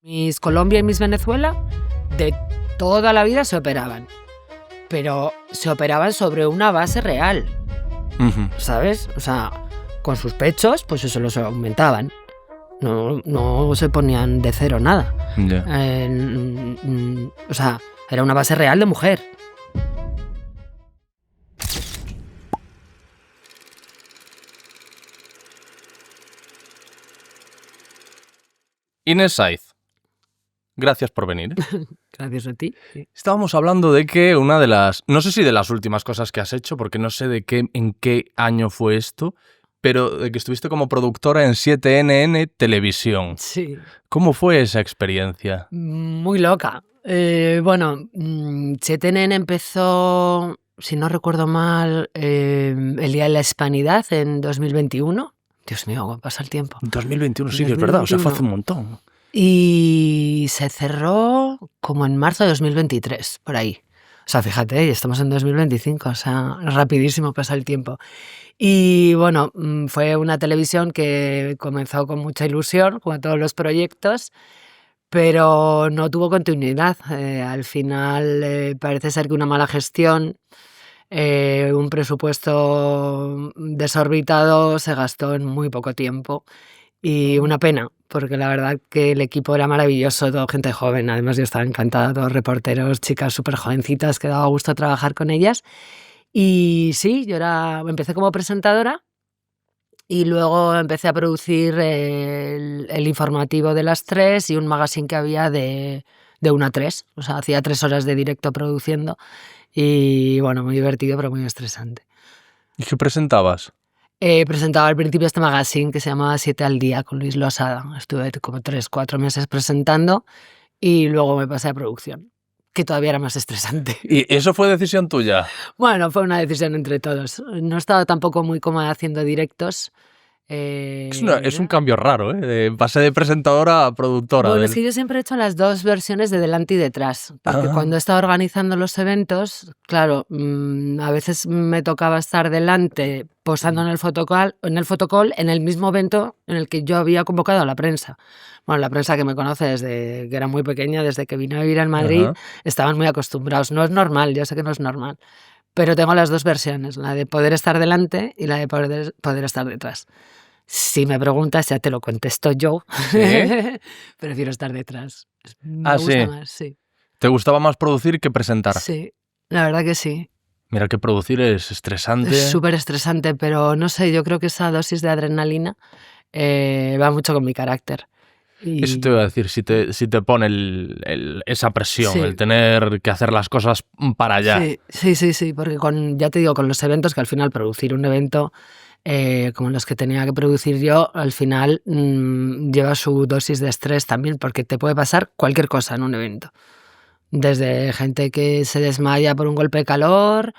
Miss Colombia y Miss Venezuela de toda la vida se operaban, pero se operaban sobre una base real, ¿sabes? O sea, con sus pechos, pues eso los aumentaban. No se ponían de cero nada. Yeah. O sea, era una base real de mujer. Inés Saiz, gracias por venir. Gracias a ti. Sí. Estábamos hablando de que una de las, no sé si de las últimas cosas que has hecho, porque no sé en qué año fue esto, pero de que estuviste como productora en 7NN Televisión. Sí. ¿Cómo fue esa experiencia? Muy loca. Bueno, 7NN empezó, si no recuerdo mal, el Día de la Hispanidad en 2021. Dios mío, ¿cómo pasa el tiempo? 2021, sí, es verdad, o sea, fue hace un montón. Y se cerró como en marzo de 2023, por ahí. O sea, fíjate, estamos en 2025, o sea, rapidísimo pasa el tiempo. Y bueno, fue una televisión que comenzó con mucha ilusión, como todos los proyectos, pero no tuvo continuidad. Al final parece ser que una mala gestión, un presupuesto desorbitado se gastó en muy poco tiempo. Y una pena, porque la verdad que el equipo era maravilloso, toda gente joven. Además yo estaba encantada, todos reporteros, chicas súper jovencitas, que daba gusto trabajar con ellas. Y sí, empecé como presentadora y luego empecé a producir el informativo de las 3 y un magazine que había de 1 a 3. O sea, hacía 3 horas de directo produciendo y bueno, muy divertido pero muy estresante. ¿Y qué presentabas? Presentaba al principio este magazine que se llamaba 7 al día con Luis Losada. Estuve como 3-4 meses presentando y luego me pasé a producción, que todavía era más estresante. ¿Y eso fue decisión tuya? Bueno, fue una decisión entre todos. No estaba tampoco muy cómoda haciendo directos. Es un cambio raro, ¿eh? Pasé de presentadora a productora. Bueno, es que yo siempre he hecho las dos versiones de delante y detrás, porque cuando he estado organizando los eventos, claro, a veces me tocaba estar delante posando en el fotocall, en el mismo evento en el que yo había convocado a la prensa. Bueno, la prensa que me conoce desde que era muy pequeña, desde que vine a vivir en Madrid, estaban muy acostumbrados. No es normal, yo sé que no es normal, pero tengo las dos versiones, la de poder estar delante y la de poder estar detrás. Si me preguntas, ya te lo contesto yo. ¿Sí? Prefiero estar detrás. Me gusta ¿sí? más, sí. ¿Te gustaba más producir que presentar? Sí, la verdad que sí. Mira que producir es estresante. Es súper estresante, pero no sé, yo creo que esa dosis de adrenalina va mucho con mi carácter. Y... Eso te iba a decir, si te pone esa presión, el tener que hacer las cosas para allá. Sí, porque ya te digo, con los eventos, que al final producir un evento como los que tenía que producir yo, al final lleva su dosis de estrés también, porque te puede pasar cualquier cosa en un evento. Desde gente que se desmaya por un golpe de calor,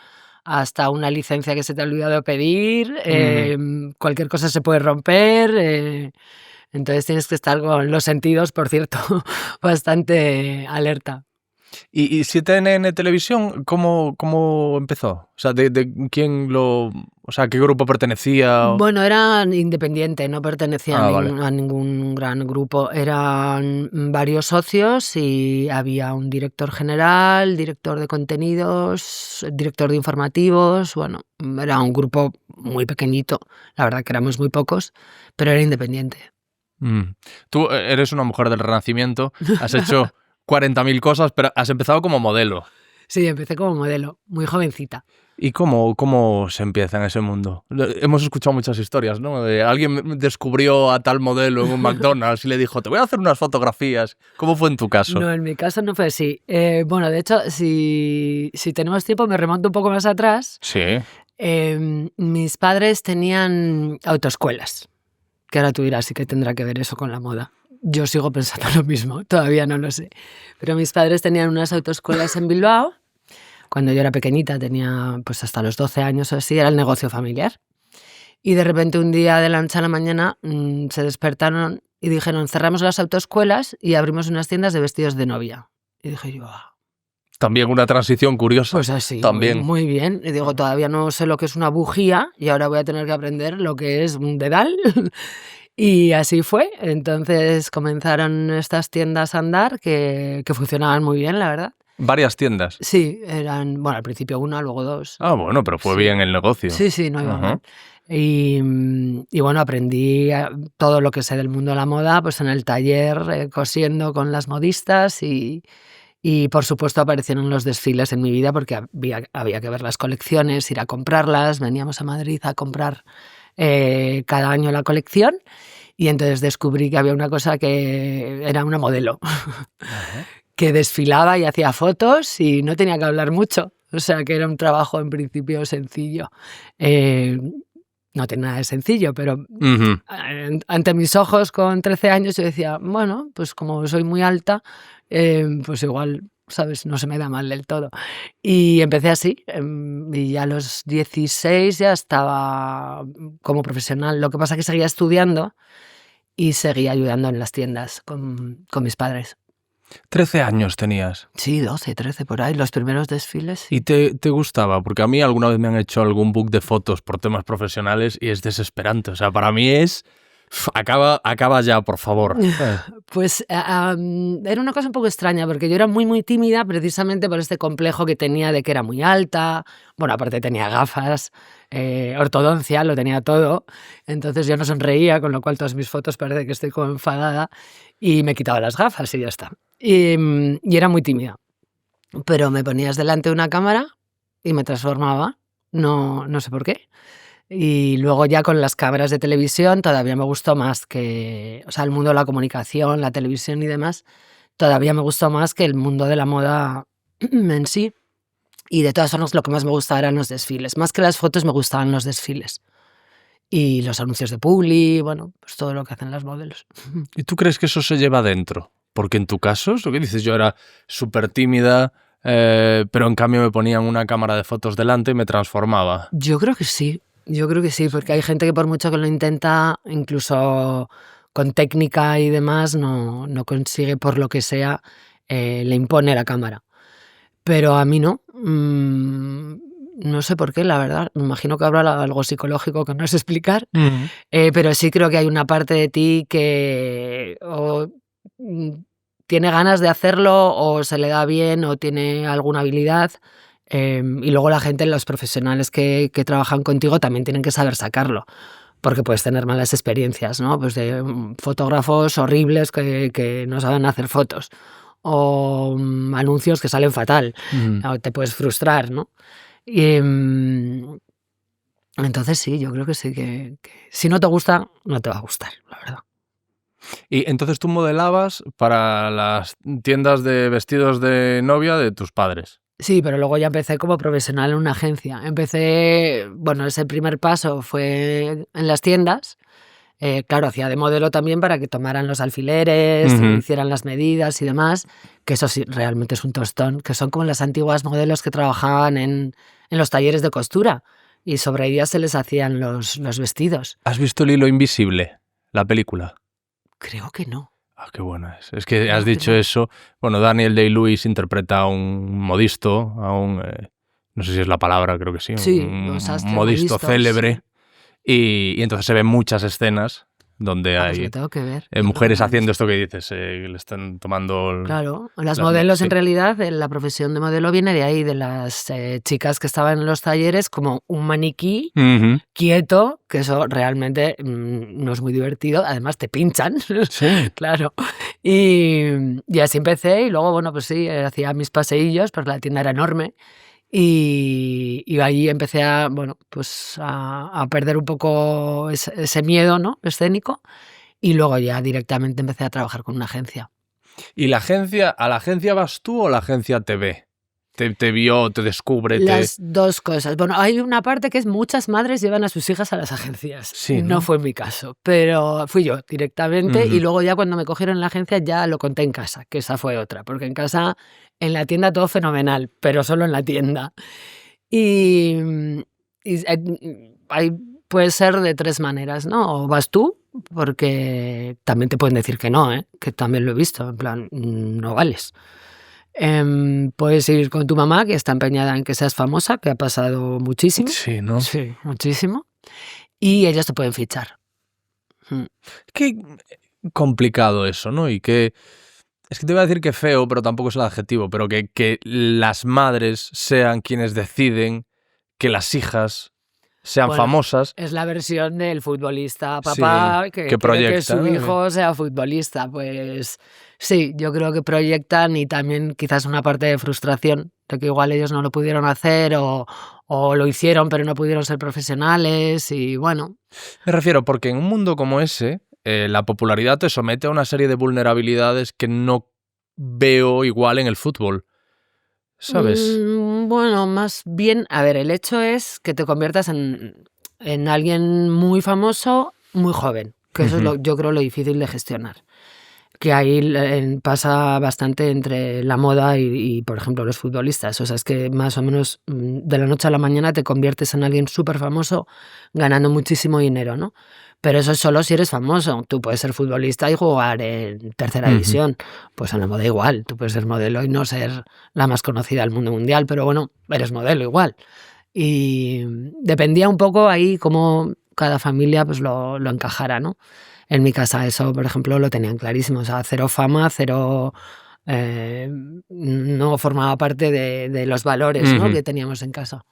hasta una licencia que se te ha olvidado pedir, cualquier cosa se puede romper, entonces tienes que estar con los sentidos, por cierto, bastante alerta. ¿Y 7NN Televisión cómo empezó? O sea, ¿de quién o sea, qué grupo pertenecía? Bueno, era independiente, no pertenecía vale. a ningún gran grupo. Eran varios socios y había un director general, director de contenidos, director de informativos. Bueno, era un grupo muy pequeñito, la verdad que éramos muy pocos, pero era independiente. Tú eres una mujer del Renacimiento, has hecho 40.000 cosas, pero has empezado como modelo. Sí, empecé como modelo, muy jovencita. ¿Y cómo se empieza en ese mundo? Hemos escuchado muchas historias, ¿no? Alguien descubrió a tal modelo en un McDonald's y le dijo, te voy a hacer unas fotografías. ¿Cómo fue en tu caso? No, en mi caso no fue así. Bueno, de hecho, si tenemos tiempo, me remonto un poco más atrás. Sí. Mis padres tenían autoescuelas, que ahora tú dirás, sí que tendrá que ver eso con la moda. Yo sigo pensando lo mismo, todavía no lo sé. Pero mis padres tenían unas autoescuelas en Bilbao. Cuando yo era pequeñita, tenía pues hasta los 12 años o así, era el negocio familiar. Y de repente un día de la noche a la mañana se despertaron y dijeron, cerramos las autoescuelas y abrimos unas tiendas de vestidos de novia. Y dije yo, También una transición curiosa. Pues así, también. Muy bien. Y digo, todavía no sé lo que es una bujía y ahora voy a tener que aprender lo que es un dedal. Y así fue. Entonces comenzaron estas tiendas a andar que funcionaban muy bien, la verdad. Varias tiendas. Sí, eran, bueno, al principio una, luego dos. Ah, bueno, pero fue Sí. bien el negocio. Sí, no iba Ajá. mal. Y bueno, aprendí todo lo que sé del mundo de la moda pues en el taller, cosiendo con las modistas y por supuesto aparecieron los desfiles en mi vida porque había que ver las colecciones, ir a comprarlas. Veníamos a Madrid a comprar cada año la colección y entonces descubrí que había una cosa que era una modelo que desfilaba y hacía fotos y no tenía que hablar mucho. O sea, que era un trabajo en principio sencillo. No tiene nada de sencillo, pero Ujú. ante mis ojos con 13 años yo decía, bueno, pues como soy muy alta, pues igual, ¿sabes? No se me da mal del todo. Y empecé así, y a los 16 ya estaba como profesional. Lo que pasa es que seguía estudiando y seguía ayudando en las tiendas con mis padres. 13 años tenías. Sí, 12, 13 por ahí, los primeros desfiles. ¿Y te gustaba? Porque a mí alguna vez me han hecho algún book de fotos por temas profesionales y es desesperante. O sea, para mí es... Acaba ya, por favor. Pues era una cosa un poco extraña porque yo era muy, muy tímida precisamente por este complejo que tenía de que era muy alta. Bueno, aparte tenía gafas, ortodoncia, lo tenía todo. Entonces yo no sonreía, con lo cual todas mis fotos parece que estoy como enfadada y me quitaba las gafas y ya está. Y era muy tímida. Pero me ponías delante de una cámara y me transformaba, no sé por qué. Y luego ya con las cámaras de televisión todavía me gustó más que, o sea, el mundo de la comunicación, la televisión y demás, todavía me gustó más que el mundo de la moda en sí. Y de todas formas lo que más me gustaba eran los desfiles. Más que las fotos me gustaban los desfiles. Y los anuncios de Publi, bueno, pues todo lo que hacen las modelos. ¿Y tú crees que eso se lleva dentro? Porque en tu caso, es lo que dices, yo era súper tímida, pero en cambio me ponían una cámara de fotos delante y me transformaba. Yo creo que sí, porque hay gente que por mucho que lo intenta, incluso con técnica y demás, no consigue por lo que sea, le impone la cámara. Pero a mí no. No sé por qué, la verdad. Me imagino que habrá algo psicológico que no es explicar. Pero sí creo que hay una parte de ti que tiene ganas de hacerlo o se le da bien o tiene alguna habilidad. Y luego la gente, los profesionales que trabajan contigo también tienen que saber sacarlo. Porque puedes tener malas experiencias, ¿no? Pues de fotógrafos horribles que no saben hacer fotos. O anuncios que salen fatal. O te puedes frustrar, ¿no? Y entonces sí, yo creo que sí, que si no te gusta, no te va a gustar, la verdad. Y entonces tú modelabas para las tiendas de vestidos de novia de tus padres. Sí, pero luego ya empecé como profesional en una agencia. Bueno, ese primer paso fue en las tiendas. Claro, hacía de modelo también para que tomaran los alfileres, hicieran las medidas y demás, que eso sí, realmente es un tostón, que son como las antiguas modelos que trabajaban en los talleres de costura y sobre ellas se les hacían los vestidos. ¿Has visto El hilo invisible, la película? Creo que no. Ah, qué buena es. Es que has dicho eso. Bueno, Daniel Day-Lewis interpreta a un modisto, no sé si es la palabra, creo que sí, Sí, un sastre, modisto modistos, célebre. Y entonces se ven muchas escenas donde pues hay lo tengo que ver. mujeres haciendo esto que dices, que le están tomando... Claro, las modelos sí. en realidad, la profesión de modelo viene de ahí, de las chicas que estaban en los talleres como un maniquí quieto, que eso realmente no es muy divertido, además te pinchan, Sí. claro. Y así empecé y luego, bueno, pues sí, hacía mis paseillos, porque la tienda era enorme. Y ahí empecé a perder un poco ese miedo, ¿no? Escénico, y luego ya directamente empecé a trabajar con una agencia. ¿Y a la agencia vas tú o la agencia te ve? Te vio, te descubre, Las dos cosas. Bueno, hay una parte que es muchas madres llevan a sus hijas a las agencias. Sí, ¿no? No fue mi caso, pero fui yo directamente y luego ya cuando me cogieron en la agencia ya lo conté en casa, que esa fue otra, porque en casa, en la tienda todo fenomenal, pero solo en la tienda. Y ahí puede ser de tres maneras, ¿no? O vas tú, porque también te pueden decir que no, que también lo he visto, en plan, no vales. Puedes ir con tu mamá, que está empeñada en que seas famosa, que ha pasado muchísimo. Sí, ¿no? Sí, muchísimo. Y ellos te pueden fichar. Qué complicado eso, ¿no? Y que... Es que te iba a decir que feo, pero tampoco es el adjetivo, pero que las madres sean quienes deciden que las hijas sean Bueno, famosas. es la versión del futbolista Sí, papá que que quiere que proyecta, su ¿no? hijo sea futbolista. Pues sí, yo creo que proyectan y también quizás una parte de frustración de que igual ellos no lo pudieron hacer o lo hicieron pero no pudieron ser profesionales y bueno. Me refiero porque en un mundo como ese, la popularidad te somete a una serie de vulnerabilidades que no veo igual en el fútbol, ¿sabes? Bueno, más bien, a ver, el hecho es que te conviertas en alguien muy famoso, muy joven, que eso es yo creo lo difícil de gestionar. Que ahí pasa bastante entre la moda y, por ejemplo, los futbolistas. O sea, es que más o menos de la noche a la mañana te conviertes en alguien súper famoso ganando muchísimo dinero, ¿no? Pero eso es solo si eres famoso. Tú puedes ser futbolista y jugar en tercera división. Pues en la moda igual. Tú puedes ser modelo y no ser la más conocida del mundo mundial, pero bueno, eres modelo igual. Y dependía un poco ahí cómo cada familia pues lo encajara, ¿no? En mi casa eso, por ejemplo, lo tenían clarísimo. O sea, cero fama, cero... no formaba parte de los valores, ¿no? que teníamos en casa.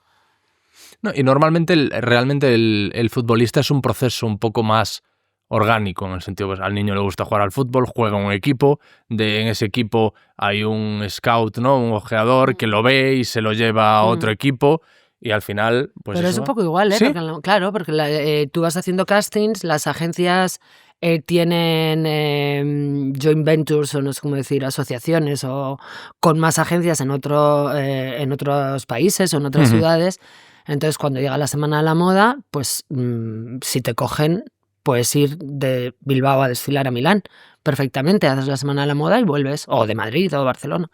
No, y normalmente realmente el futbolista es un proceso un poco más orgánico, en el sentido, pues al niño le gusta jugar al fútbol, juega en un equipo, en ese equipo hay un scout, ¿no? Un ojeador que lo ve y se lo lleva a otro equipo y al final, pues Pero eso... es un poco igual, ¿eh? ¿Sí? Porque, claro, porque tú vas haciendo castings, las agencias tienen joint ventures o no sé cómo decir, asociaciones o con más agencias en otros países o en otras ciudades. Entonces, cuando llega la Semana de la Moda, pues si te cogen, puedes ir de Bilbao a desfilar a Milán perfectamente, haces la Semana de la Moda y vuelves, o de Madrid o Barcelona.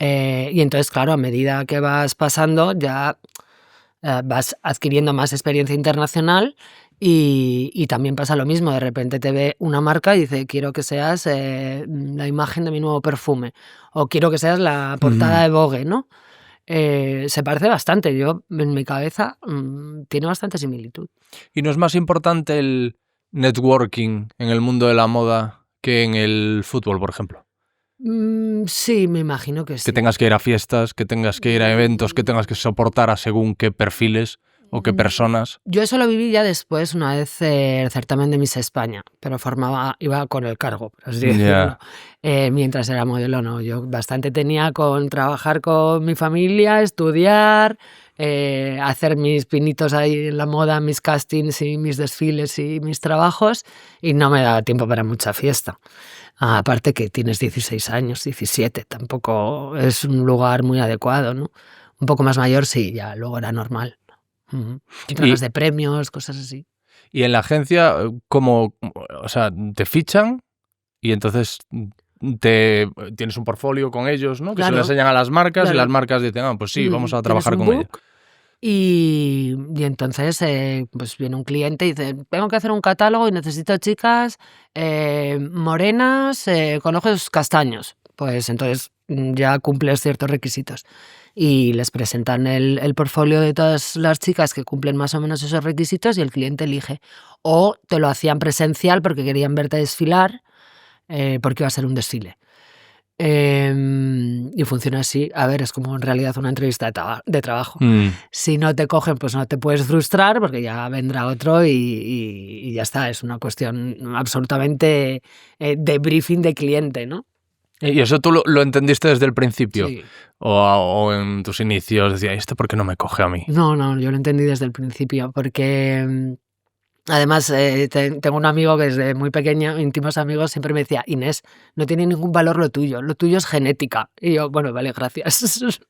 Y entonces, claro, a medida que vas pasando, ya vas adquiriendo más experiencia internacional y también pasa lo mismo. De repente te ve una marca y dice, quiero que seas la imagen de mi nuevo perfume o quiero que seas la portada de Vogue, ¿no? Se parece bastante. Yo, en mi cabeza, tiene bastante similitud. ¿Y no es más importante el networking en el mundo de la moda que en el fútbol, por ejemplo? Sí, me imagino que sí. Que tengas que ir a fiestas, que tengas que ir a eventos, que tengas que soportar a según qué perfiles o qué personas. Yo eso lo viví ya después, una vez el certamen de Miss España, pero iba con el cargo, por así decirlo. Mientras era modelo, no. Yo bastante tenía con trabajar con mi familia, estudiar, hacer mis pinitos ahí en la moda, mis castings y mis desfiles y mis trabajos, y no me daba tiempo para mucha fiesta. Aparte que tienes 16 años, 17, tampoco es un lugar muy adecuado, ¿no? Un poco más mayor sí, ya luego era normal. Entregas de premios, cosas así. Y en la agencia, ¿cómo? O sea, te fichan y entonces tienes un portfolio con ellos, ¿no? Que se lo enseñan a las marcas y las marcas dicen, pues sí, vamos a trabajar con ella. Y entonces pues viene un cliente y dice, tengo que hacer un catálogo y necesito chicas morenas con ojos castaños. Pues entonces ya cumples ciertos requisitos. Y les presentan el portfolio de todas las chicas que cumplen más o menos esos requisitos y el cliente elige. O te lo hacían presencial porque querían verte desfilar, porque iba a ser un desfile. Y funciona así. A ver, es como en realidad una entrevista de trabajo. Si no te cogen, pues no te puedes frustrar porque ya vendrá otro y ya está. Es una cuestión absolutamente de briefing de cliente, ¿no? ¿Y eso tú lo entendiste desde el principio? Sí. ¿O en tus inicios decía, ¿esto por qué no me coge a mí? No, yo lo entendí desde el principio porque... Además, tengo un amigo que desde muy pequeño, íntimos amigos, siempre me decía, Inés, no tiene ningún valor lo tuyo es genética. Y yo, bueno, vale, gracias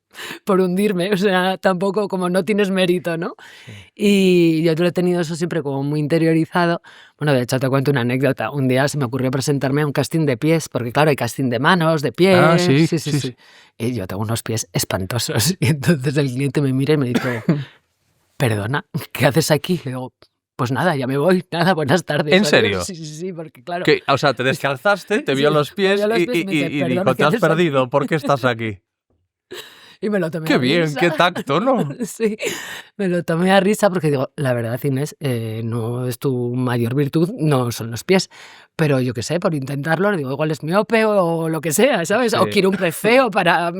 por hundirme, o sea, tampoco como no tienes mérito, ¿no? Sí. Y yo lo he tenido eso siempre como muy interiorizado. Bueno, de hecho te cuento una anécdota. Un día se me ocurrió presentarme a un casting de pies, porque claro, hay casting de manos, de pies. Sí. Y yo tengo unos pies espantosos. Y entonces el cliente me mira y me dice, perdona, ¿qué haces aquí? Y digo, pues nada, ya me voy. Nada, buenas tardes. ¿En serio? Sí, porque claro... O sea, te descalzaste, te vio los pies y dijo, te has perdido, ¿por qué estás aquí? Y me lo tomé Qué a bien, risa. qué tacto, ¿no? Sí, me lo tomé a risa porque digo, la verdad, Inés, no es tu mayor virtud, no son los pies. Pero yo qué sé, por intentarlo, digo, igual es miope o lo que sea, ¿sabes? O Sí. quiero un pie feo para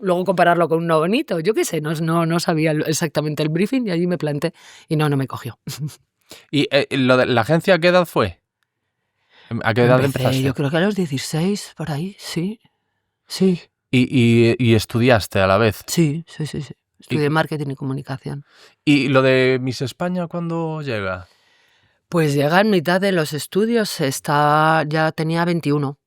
luego compararlo con uno bonito. Yo qué sé, no sabía exactamente el briefing y allí me planté y no me cogió. ¿Y lo de la agencia a qué edad fue? ¿A qué edad empezaste? Yo creo que a los 16, por ahí, sí. Sí, ¿Y estudiaste a la vez? sí. Estudié marketing y comunicación. ¿Y lo de Miss España cuándo llega? Pues llega en mitad de los estudios, ya tenía 21.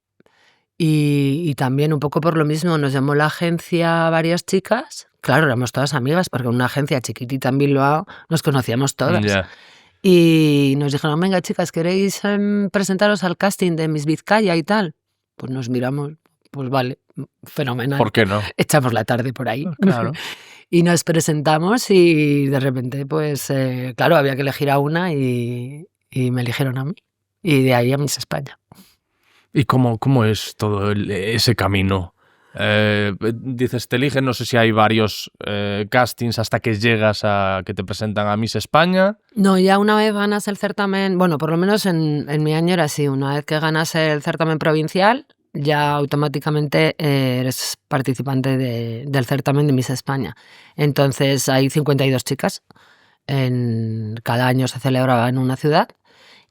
Y también un poco por lo mismo, nos llamó la agencia varias chicas. Claro, éramos todas amigas, porque en una agencia chiquitita en Bilbao nos conocíamos todas. Ya. Y nos dijeron, venga chicas, ¿queréis presentaros al casting de Miss Vizcaya y tal? Pues nos miramos, pues vale, fenomenal. ¿Por qué no? Echamos la tarde por ahí. Claro. Y nos presentamos y de repente, pues claro, había que elegir a una y me eligieron a mí. Y de ahí a Miss España. ¿Y cómo es todo ese camino? Dices, te eligen, no sé si hay varios castings hasta que llegas a que te presentan a Miss España. No, ya una vez ganas el certamen, bueno, por lo menos en mi año era así, una vez que ganas el certamen provincial, ya automáticamente eres participante del certamen de Miss España. Entonces hay 52 chicas, cada año se celebraba en una ciudad.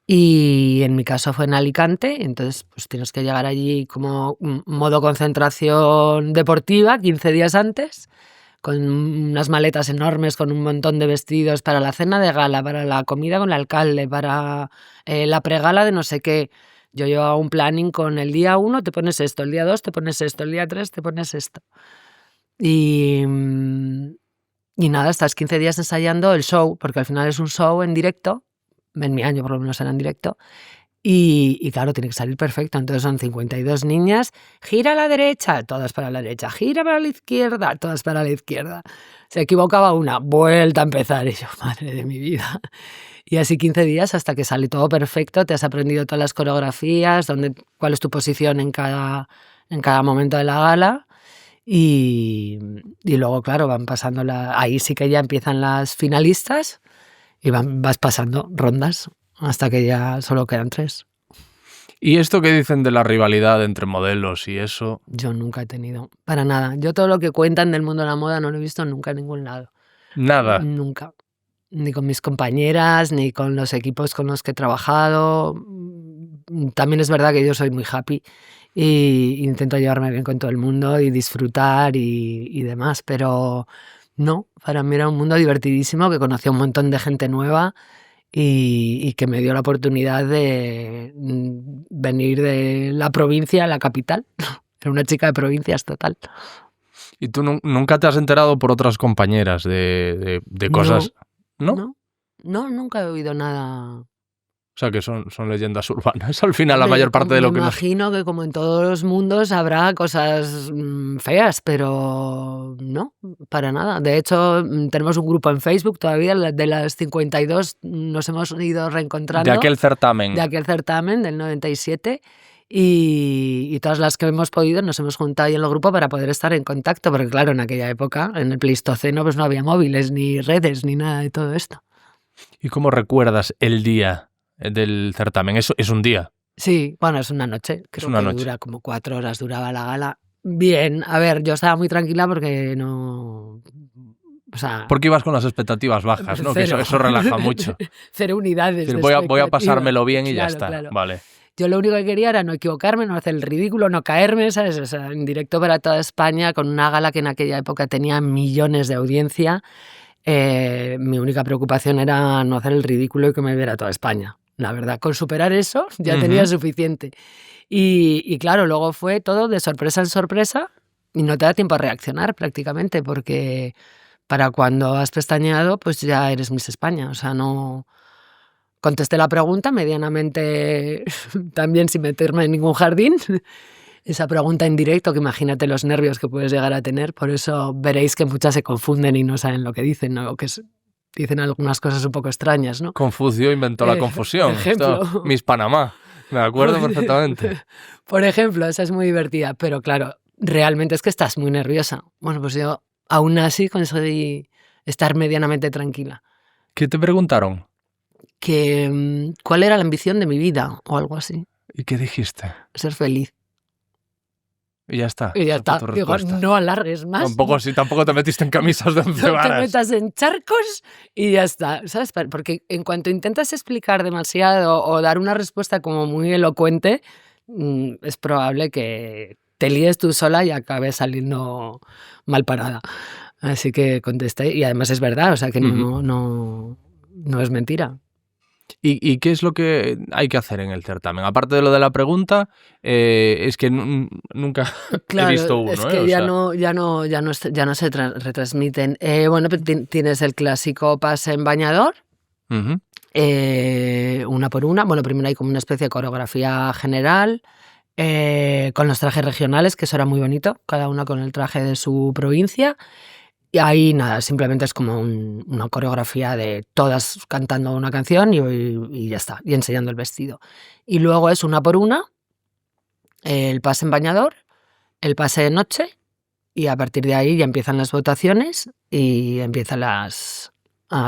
Y en mi caso fue en Alicante, entonces pues tienes que llegar allí como modo concentración deportiva 15 días antes, con unas maletas enormes, con un montón de vestidos para la cena de gala, para la comida con el alcalde, para la pregala de no sé qué. Yo llevaba un planning con el día 1 te pones esto, el día 2 te pones esto, el día 3 te pones esto. Y nada, estás 15 días ensayando el show, porque al final es un show en directo. En mi año por lo menos era en directo, y claro, tiene que salir perfecto, entonces son 52 niñas, gira a la derecha, todas para la derecha, gira para la izquierda, todas para la izquierda, se equivocaba una, vuelta a empezar, y yo, madre de mi vida, y así 15 días hasta que sale todo perfecto, te has aprendido todas las coreografías, cuál es tu posición en cada momento de la gala, y luego claro, van pasando ahí sí que ya empiezan las finalistas, y vas pasando rondas hasta que ya solo quedan 3. ¿Y esto que dicen de la rivalidad entre modelos y eso? Yo nunca he tenido, para nada. Yo todo lo que cuentan del mundo de la moda no lo he visto nunca en ningún lado. Nada. Nunca. Ni con mis compañeras, ni con los equipos con los que he trabajado. También es verdad que yo soy muy happy y intento llevarme bien con todo el mundo y disfrutar y demás, pero... No, para mí era un mundo divertidísimo, que conocí a un montón de gente nueva y que me dio la oportunidad de venir de la provincia a la capital. Era una chica de provincias total. ¿Y tú nunca te has enterado por otras compañeras de cosas? ¿No? No, nunca he oído nada. O sea, que son leyendas urbanas. Al final, la mayor parte de lo que... Me imagino que como en todos los mundos habrá cosas feas, pero no, para nada. De hecho, tenemos un grupo en Facebook todavía, de las 52 nos hemos ido reencontrando. De aquel certamen. De aquel certamen del 97. Y todas las que hemos podido nos hemos juntado ahí en el grupo para poder estar en contacto, porque claro, en aquella época, en el Pleistoceno, pues no había móviles, ni redes, ni nada de todo esto. ¿Y cómo recuerdas el día del certamen? Eso es un día. Sí, bueno, es una noche. Creo que dura como 4 horas, duraba la gala. Bien, a ver, yo estaba muy tranquila porque no... O sea, porque ibas con las expectativas bajas, ¿no? Que eso relaja mucho. 0 unidades. Es decir, voy a pasármelo bien y ya está. Claro. Vale. Yo lo único que quería era no equivocarme, no hacer el ridículo, no caerme, ¿sabes? O sea, en directo para toda España, con una gala que en aquella época tenía millones de audiencia. Mi única preocupación era no hacer el ridículo y que me viera toda España. La verdad, con superar eso ya tenía suficiente. Y claro, luego fue todo de sorpresa en sorpresa y no te da tiempo a reaccionar prácticamente, porque para cuando has pestañeado, pues ya eres Miss España. O sea, no... Contesté la pregunta medianamente, también sin meterme en ningún jardín. Esa pregunta en directo, que imagínate los nervios que puedes llegar a tener. Por eso veréis que muchas se confunden y no saben lo que dicen, ¿no? Que dicen algunas cosas un poco extrañas, ¿no? Confucio inventó la confusión. Miss Panamá, me acuerdo perfectamente. Por ejemplo, esa es muy divertida, pero claro, realmente es que estás muy nerviosa. Bueno, pues yo aún así conseguí estar medianamente tranquila. ¿Qué te preguntaron? ¿Cuál era la ambición de mi vida? O algo así. ¿Y qué dijiste? Ser feliz. Y ya está. Y ya esa fue está. tu Digo, respuesta. no alargues más. Tampoco te metiste en camisas de 11 No te varas. metas en charcos y ya está, ¿sabes? Porque en cuanto intentas explicar demasiado o dar una respuesta como muy elocuente, es probable que te líes tú sola y acabes saliendo mal parada. Así que contesté, y además es verdad, o sea que no es mentira. ¿Y qué es lo que hay que hacer en el certamen? Aparte de lo de la pregunta, es que nunca Claro, he visto uno. es que ya no se retransmiten. Bueno, pues tienes el clásico pase en bañador, Ujú. una por una. Bueno, primero hay como una especie de coreografía general, con los trajes regionales, que eso era muy bonito, cada uno con el traje de su provincia. Y ahí nada, simplemente es como una coreografía de todas cantando una canción y ya está, y enseñando el vestido. Y luego es una por una, el pase en bañador, el pase de noche, y a partir de ahí ya empiezan las votaciones y empiezan a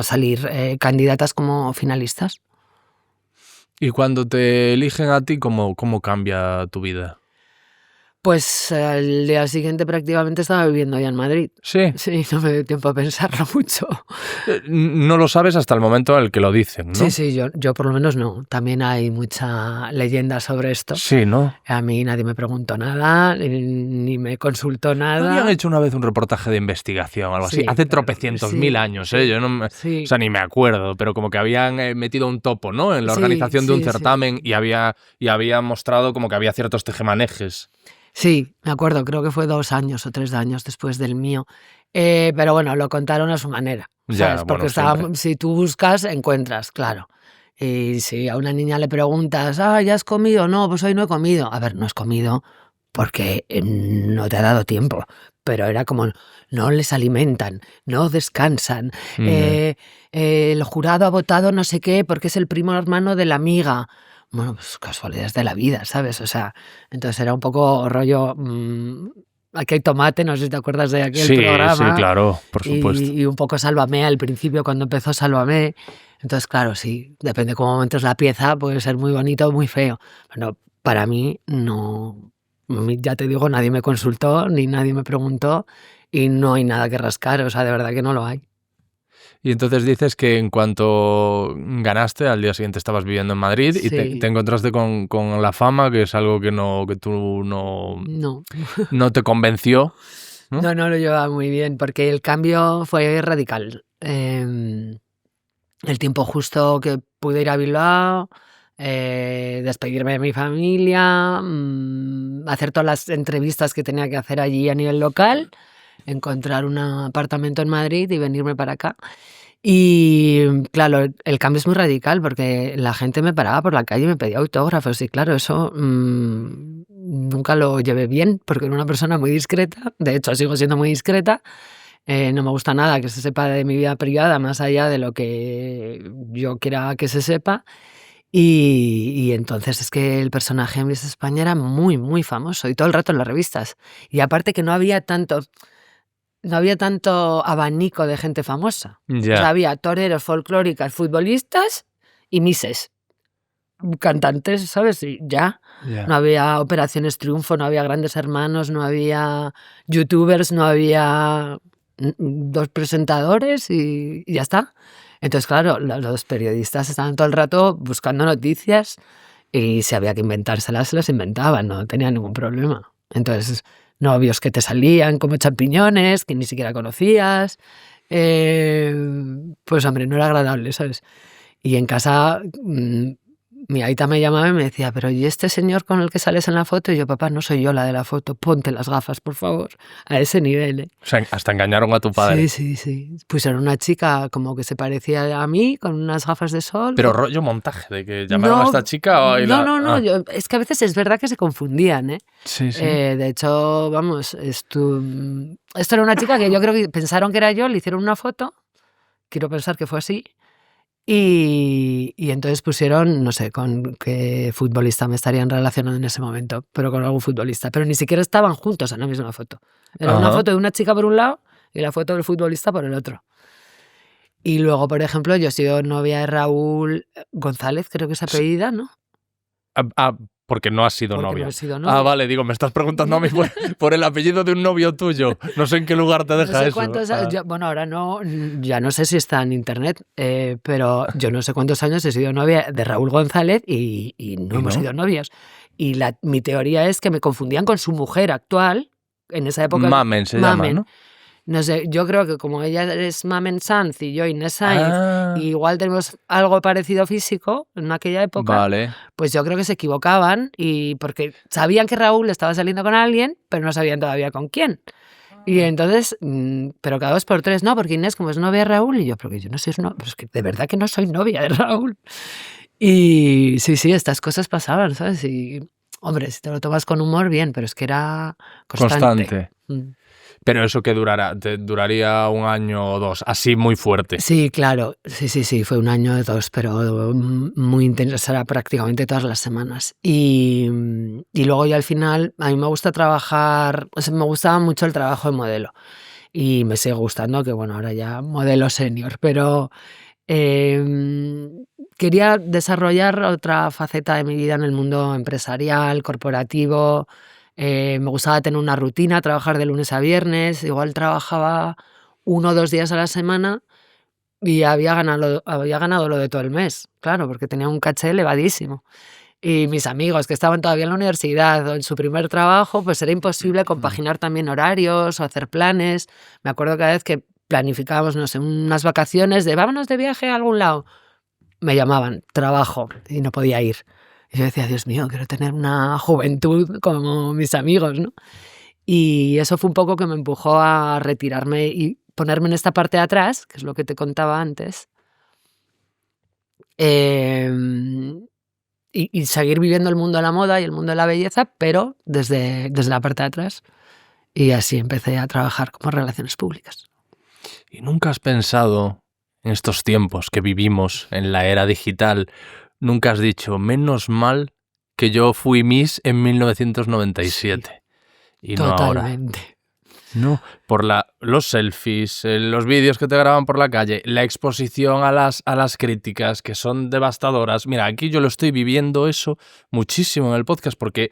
salir candidatas como finalistas. Y cuando te eligen a ti, ¿cómo cambia tu vida? Pues al día siguiente prácticamente estaba viviendo ya en Madrid. Sí. Sí, no me dio tiempo a pensarlo mucho. No lo sabes hasta el momento en el que lo dicen, ¿no? Sí, yo por lo menos no. También hay mucha leyenda sobre esto. Sí, ¿no? A mí nadie me preguntó nada, ni me consultó nada. Habían hecho una vez un reportaje de investigación o algo así, Sí, hace claro, tropecientos sí, mil años, sí, yo no sí. o sea, ni me acuerdo, pero como que habían metido un topo, ¿no? En la Sí, organización de un sí, certamen y había mostrado como que había ciertos tejemanejes. Sí, me acuerdo, creo que fue 2 años o 3 años después del mío. Pero bueno, lo contaron a su manera, Ya, ¿sabes? Porque bueno, si tú buscas, encuentras, claro. Y si a una niña le preguntas, ¿ya has comido? No, pues hoy no he comido. A ver, no has comido porque no te ha dado tiempo. Pero era como, no les alimentan, no descansan. El jurado ha votado no sé qué porque es el primo hermano de la amiga. Bueno, pues casualidades de la vida, ¿sabes? O sea, entonces era un poco rollo, aquí hay tomate, no sé si te acuerdas de aquel programa. Sí, claro, por supuesto. Y un poco Sálvame al principio, cuando empezó Sálvame. Entonces, claro, sí, depende cómo montes la pieza, puede ser muy bonito o muy feo. Bueno, para mí no, ya te digo, nadie me consultó, ni nadie me preguntó, y no hay nada que rascar, o sea, de verdad que no lo hay. Y entonces dices que en cuanto ganaste, al día siguiente estabas viviendo en Madrid y Sí. te encontraste con la fama, que es algo que tú no te convenció. ¿No? No lo llevaba muy bien, porque el cambio fue radical. El tiempo justo que pude ir a Bilbao, despedirme de mi familia, hacer todas las entrevistas que tenía que hacer allí a nivel local, encontrar un apartamento en Madrid y venirme para acá. Y claro, el cambio es muy radical porque la gente me paraba por la calle y me pedía autógrafos y claro, eso nunca lo llevé bien porque era una persona muy discreta, de hecho sigo siendo muy discreta, no me gusta nada que se sepa de mi vida privada más allá de lo que yo quiera que se sepa y entonces es que el personaje en Miss España era muy, muy famoso y todo el rato en las revistas y aparte que no había tanto abanico de gente famosa. Ya. O sea, había toreros, folclóricas, futbolistas y mises. Cantantes, ¿sabes? Y ya. No había Operaciones Triunfo, no había Grandes Hermanos, no había youtubers, no había 2 presentadores y ya está. Entonces, claro, los periodistas estaban todo el rato buscando noticias y si había que inventárselas, se las inventaban, no tenía ningún problema. Entonces, novios que te salían como champiñones, que ni siquiera conocías. Pues hombre, no era agradable, ¿sabes? Y en casa mi aita me llamaba y me decía, pero ¿y este señor con el que sales en la foto? Y yo, papá, no soy yo la de la foto, ponte las gafas, por favor. A ese nivel, ¿eh? O sea, hasta engañaron a tu padre. Sí. Pues era una chica como que se parecía a mí, con unas gafas de sol. Pero rollo montaje, de que llamaron a esta chica o No, es que a veces es verdad que se confundían, ¿eh? Sí. De hecho, vamos, esto era una chica que yo creo que pensaron que era yo, le hicieron una foto, quiero pensar que fue así, Y entonces pusieron, no sé con qué futbolista me estarían relacionando en ese momento, pero con algún futbolista. Pero ni siquiera estaban juntos en la misma foto. Era una Ajá. foto de una chica por un lado y la foto del futbolista por el otro. Y luego, por ejemplo, yo he sido novia de Raúl González, creo que es apellida, ¿no? Porque no has sido Porque novia. no he sido novia. Vale, digo, me estás preguntando a mí por el apellido de un novio tuyo. No sé en qué lugar te deja No sé eso. cuántos bueno, ahora no, ya no sé si está en internet, pero yo no sé cuántos años he sido novia de Raúl González y no hemos sido novios. Y mi teoría es que me confundían con su mujer actual, en esa época. Mamen se llama, ¿no? No sé, yo creo que como ella es Mamen Sanz y yo Inés Sainz, y igual tenemos algo parecido físico en aquella época, Vale. pues yo creo que se equivocaban y porque sabían que Raúl estaba saliendo con alguien, pero no sabían todavía con quién. Y entonces, pero cada 2 por 3, no, porque Inés como es novia de Raúl, y yo, porque yo no soy novia, pues que de verdad que no soy novia de Raúl. Y sí, estas cosas pasaban, ¿sabes? Y, hombre, si te lo tomas con humor, bien, pero es que era constante. Pero eso que duraría 1 año o 2, así muy fuerte. Sí, claro, sí, fue 1 año o 2, pero muy intenso, era prácticamente todas las semanas. Y luego ya al final, a mí me gusta trabajar, o sea, me gustaba mucho el trabajo de modelo. Y me sigue gustando, que bueno, ahora ya modelo senior, pero quería desarrollar otra faceta de mi vida en el mundo empresarial, corporativo. Me gustaba tener una rutina, trabajar de lunes a viernes, igual trabajaba 1 o 2 días a la semana y había ganado lo de todo el mes, claro, porque tenía un caché elevadísimo. Y mis amigos que estaban todavía en la universidad o en su primer trabajo, pues era imposible compaginar también horarios o hacer planes. Me acuerdo cada vez que planificábamos, no sé, unas vacaciones de vámonos de viaje a algún lado. Me llamaban, trabajo, y no podía ir. Y yo decía, Dios mío, quiero tener una juventud como mis amigos, ¿no? Y eso fue un poco que me empujó a retirarme y ponerme en esta parte de atrás, que es lo que te contaba antes. Y seguir viviendo el mundo de la moda y el mundo de la belleza, pero desde la parte de atrás. Y así empecé a trabajar como relaciones públicas. ¿Y nunca has pensado, en estos tiempos que vivimos en la era digital, nunca has dicho, menos mal que yo fui Miss en 1997? Sí, y totalmente. No ahora. No, por los selfies, los vídeos que te graban por la calle, la exposición a las críticas que son devastadoras. Mira, aquí yo lo estoy viviendo eso muchísimo en el podcast porque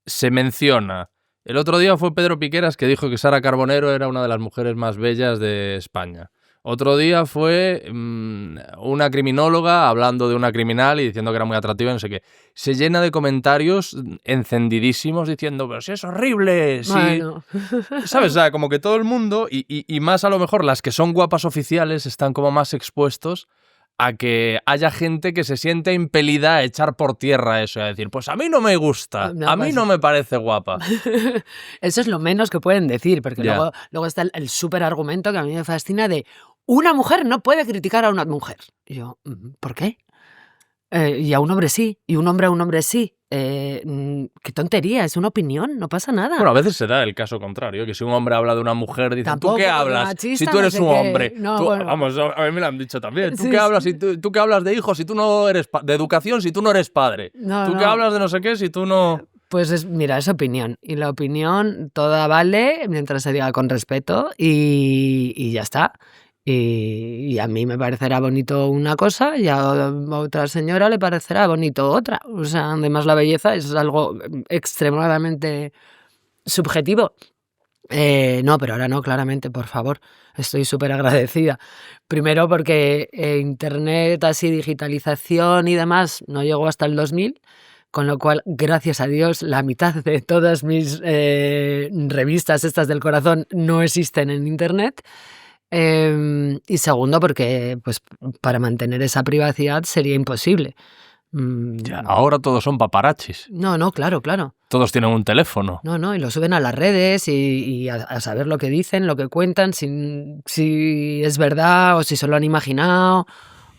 se menciona. El otro día fue Pedro Piqueras que dijo que Sara Carbonero era una de las mujeres más bellas de España. Otro día fue una criminóloga hablando de una criminal y diciendo que era muy atractiva y no sé qué. Se llena de comentarios encendidísimos diciendo, pero si es horrible, si... Bueno. ¿Sabes? O sea, como que todo el mundo, y más a lo mejor las que son guapas oficiales, están como más expuestos a que haya gente que se siente impelida a echar por tierra eso y a decir, pues a mí no me gusta, a mí no me parece guapa. Eso es lo menos que pueden decir, porque luego está el súper argumento que a mí me fascina de una mujer no puede criticar a una mujer. Y yo, ¿por qué? Y a un hombre sí, y un hombre a un hombre sí. Qué tontería, es una opinión, no pasa nada. Bueno, a veces se da el caso contrario, que si un hombre habla de una mujer, dicen, ¿tú qué hablas? Machista, si tú eres un hombre. No, bueno. Vamos, a mí me lo han dicho también. ¿Tú qué hablas? ¿Tú qué hablas de hijos si tú no eres de educación si tú no eres padre? ¿Tú qué hablas de no sé qué si tú no...? Pues mira, es opinión. Y la opinión toda vale mientras se diga con respeto y ya está. Y a mí me parecerá bonito una cosa y a otra señora le parecerá bonito otra. O sea, además la belleza es algo extremadamente subjetivo. No, pero ahora no, claramente, por favor. Estoy súper agradecida. Primero porque internet, así, digitalización y demás, no llegó hasta el 2000. Con lo cual, gracias a Dios, la mitad de todas mis revistas estas del corazón no existen en internet. Y segundo, porque pues, para mantener esa privacidad sería imposible. Ya, ahora todos son paparachis. No, claro. Todos tienen un teléfono. No, y lo suben a las redes y a saber lo que dicen, lo que cuentan, si es verdad o si se lo han imaginado.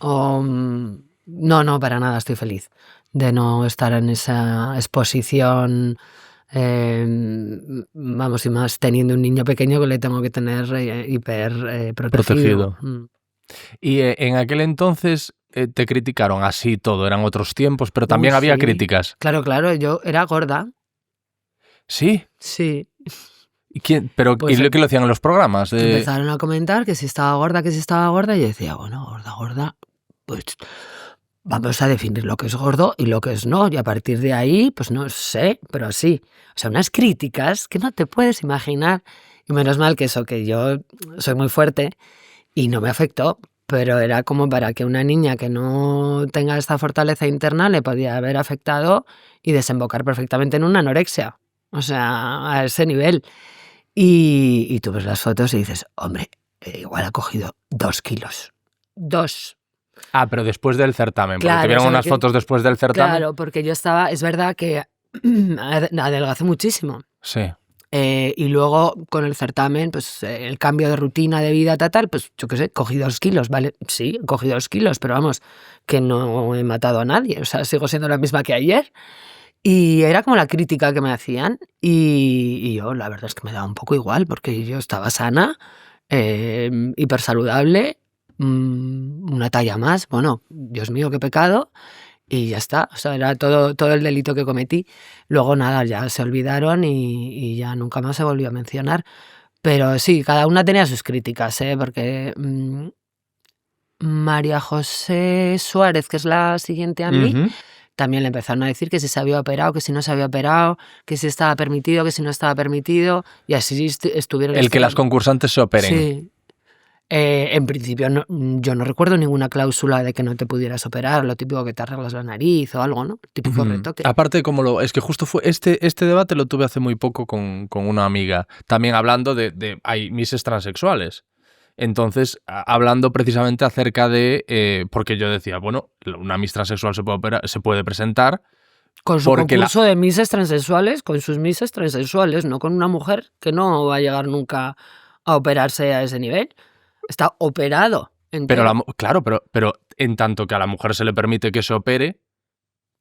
No, para nada, estoy feliz de no estar en esa exposición. Vamos, y más teniendo un niño pequeño que le tengo que tener hiper protegido. Y en aquel entonces, te criticaron así todo? Eran otros tiempos, pero también había Sí. críticas. Claro, yo era gorda. ¿Sí? Sí. ¿Y quién? Pero, ¿y Pues lo que lo hacían en los programas? empezaron a comentar que si estaba gorda, y yo decía, bueno, gorda, pues vamos a definir lo que es gordo y lo que es no, y a partir de ahí, pues no sé, pero así. O sea, unas críticas que no te puedes imaginar. Y menos mal que eso, que yo soy muy fuerte y no me afectó, pero era como para que una niña que no tenga esta fortaleza interna le podía haber afectado y desembocar perfectamente en una anorexia. O sea, a ese nivel. Y tú ves las fotos y dices, hombre, igual ha cogido 2 kilos. 2. Pero después del certamen, porque te Claro, vieron o sea, unas fotos después del certamen. claro, porque yo estaba, es verdad que adelgacé muchísimo. Sí. Y luego con el certamen, pues el cambio de rutina de vida, pues yo qué sé, cogí 2 kilos, ¿vale? Sí, cogí 2 kilos, pero vamos, que no he matado a nadie, o sea, sigo siendo la misma que ayer. Y era como la crítica que me hacían y yo la verdad es que me daba un poco igual, porque yo estaba sana, hiper saludable, una talla más, bueno, Dios mío, qué pecado. Y ya está, o sea, era todo el delito que cometí. Luego nada, ya se olvidaron y ya nunca más se volvió a mencionar. Pero sí, cada una tenía sus críticas, porque María José Suárez, que es la siguiente a mí, Ujú. también le empezaron a decir que si se había operado, que si no se había operado, que si estaba permitido, que si no estaba permitido, y así estuvieron. El que las concursantes se operen. Sí. En principio yo no recuerdo ninguna cláusula de que no te pudieras operar, lo típico que te arreglas la nariz o algo, ¿no? Típico retoque. Aparte, es que justo fue este debate lo tuve hace muy poco con una amiga, también hablando hay mises transexuales. Entonces, hablando precisamente acerca de, porque yo decía, bueno, una miss transexual se puede presentar. Con su concurso de mises transexuales, con sus mises transexuales, no con una mujer que no va a llegar nunca a operarse a ese nivel. Está operado entero. Claro, pero en tanto que a la mujer se le permite que se opere,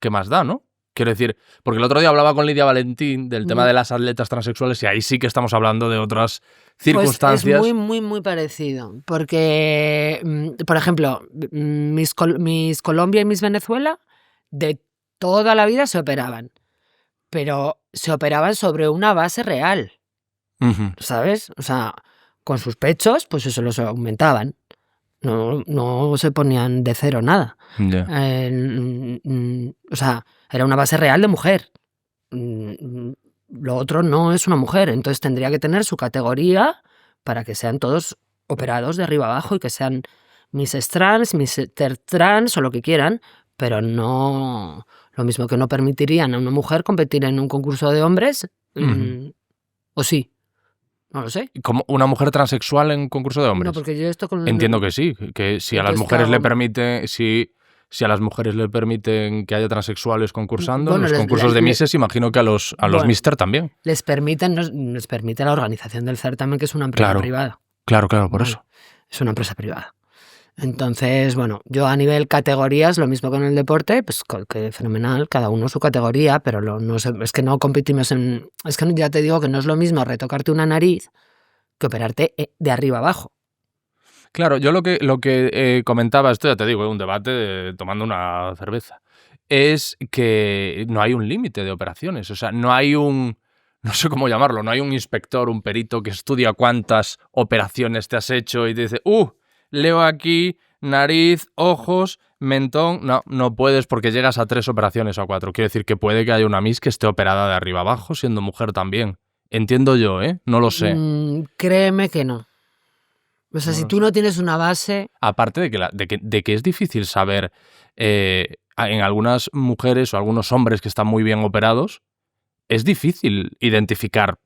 ¿qué más da, no? Quiero decir, porque el otro día hablaba con Lidia Valentín del tema de las atletas transexuales y ahí sí que estamos hablando de otras circunstancias. Pues es muy parecido, porque, por ejemplo, Miss Colombia y Miss Venezuela de toda la vida se operaban, pero se operaban sobre una base real, ¿sabes? O sea, con sus pechos, pues eso los aumentaban. No se ponían de cero nada. Yeah. O sea, era una base real de mujer. Lo otro no es una mujer, entonces tendría que tener su categoría para que sean todos operados de arriba abajo y que sean Misses Trans, Mister Trans o lo que quieran, pero no lo mismo que no permitirían a una mujer competir en un concurso de hombres, o sí. No lo sé. ¿Como una mujer transexual en un concurso de hombres? No, porque yo esto con Entiendo que sí, que si a las mujeres le permite, si a las mujeres le permiten que haya transexuales concursando en los concursos de Misses, imagino que a los Mister también. Les permite la organización del certamen, que es una empresa privada. Claro, por eso. Es una empresa privada. Entonces, bueno, yo a nivel categorías, lo mismo con el deporte, pues que fenomenal, cada uno su categoría, pero es que no competimos en... Es que ya te digo que no es lo mismo retocarte una nariz que operarte de arriba abajo. Claro, yo lo que comentaba, esto ya te digo, un debate tomando una cerveza, es que no hay un límite de operaciones, o sea, no hay no sé cómo llamarlo, no hay un inspector, un perito que estudia cuántas operaciones te has hecho y te dice, leo aquí nariz, ojos, mentón. No puedes porque llegas a 3 operaciones o a 4. Quiero decir que puede que haya una miss que esté operada de arriba abajo, siendo mujer también. Entiendo yo, no lo sé. Créeme que no. O sea, si tú no tienes una base... Aparte de que es difícil saber, en algunas mujeres o algunos hombres que están muy bien operados, es difícil identificar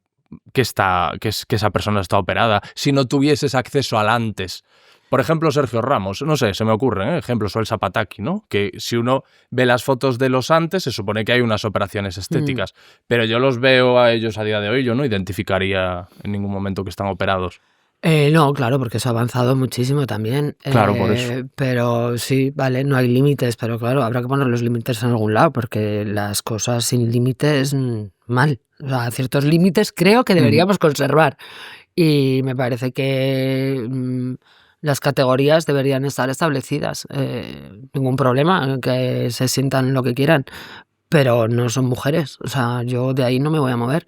que esa persona está operada si no tuvieses acceso al antes. Por ejemplo, Sergio Ramos, no sé, se me ocurren ejemplos, o el Zapataki, ¿no? Que si uno ve las fotos de los antes, se supone que hay unas operaciones estéticas, pero yo los veo a ellos a día de hoy, yo no identificaría en ningún momento que están operados. No, claro, porque eso ha avanzado muchísimo también. Claro, por eso. Pero sí, vale, no hay límites, pero claro, habrá que poner los límites en algún lado, porque las cosas sin límites, mal. O sea, ciertos límites creo que deberíamos conservar. Y me parece que las categorías deberían estar establecidas. Ningún problema, que se sientan lo que quieran, pero no son mujeres. O sea, yo de ahí no me voy a mover.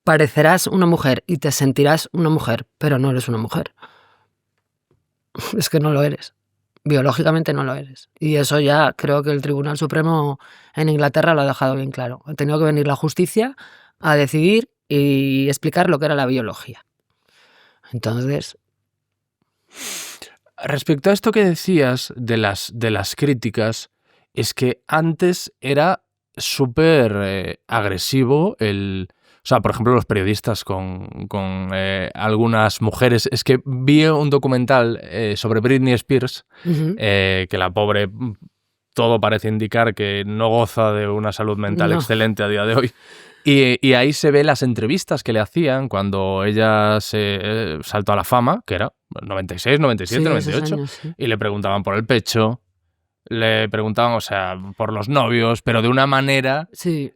Parecerás una mujer y te sentirás una mujer, pero no eres una mujer. Es que no lo eres. Biológicamente no lo eres. Y eso ya creo que el Tribunal Supremo en Inglaterra lo ha dejado bien claro. Ha tenido que venir la justicia a decidir y explicar lo que era la biología. Entonces, Respecto a esto que decías de las críticas, es que antes era súper agresivo o sea, por ejemplo, los periodistas con algunas mujeres. Es que vi un documental sobre Britney Spears, que la pobre, todo parece indicar que no goza de una salud mental no. excelente a día de hoy. Y ahí se ve las entrevistas que le hacían cuando ella se saltó a la fama, que era 96, 97, Sí, 98, esos años, sí. y le preguntaban por el pecho, le preguntaban, o sea, por los novios, pero de una manera Sí,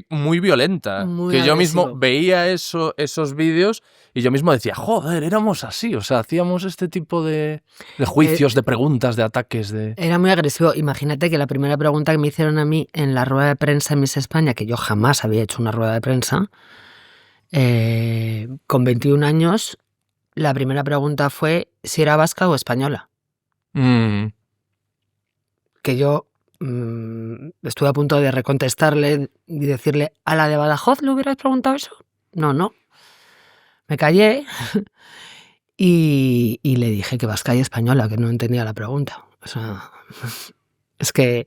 muy violenta. muy Que yo mismo agresivo. veía esos vídeos y yo mismo decía, joder, éramos así, o sea, hacíamos este tipo de juicios, de preguntas, de ataques, de... Era muy agresivo. Imagínate que la primera pregunta que me hicieron a mí en la rueda de prensa en Miss España, que yo jamás había hecho una rueda de prensa, con 21 años, la primera pregunta fue si era vasca o española. Que yo estuve a punto de recontestarle y decirle, ¿a la de Badajoz le hubieras preguntado eso? No. Me callé y le dije que vasca y española, que no entendía la pregunta. O sea, es que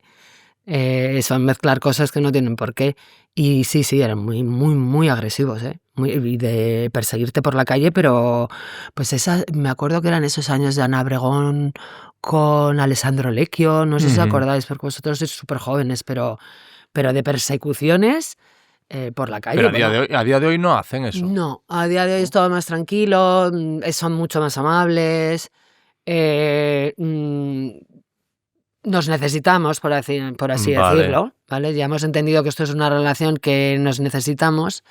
son mezclar cosas que no tienen por qué. Y sí, eran muy agresivos, ¿eh? Y de perseguirte por la calle, pero pues me acuerdo que eran esos años de Ana Obregón con Alessandro Lecchio, no sé si os acordáis, porque vosotros sois súper jóvenes, pero de persecuciones por la calle. Pero a día de hoy no hacen eso. No, a día de hoy es todo más tranquilo, son mucho más amables. Nos necesitamos, por así Vale. decirlo, ¿vale? Ya hemos entendido que esto es una relación que nos necesitamos.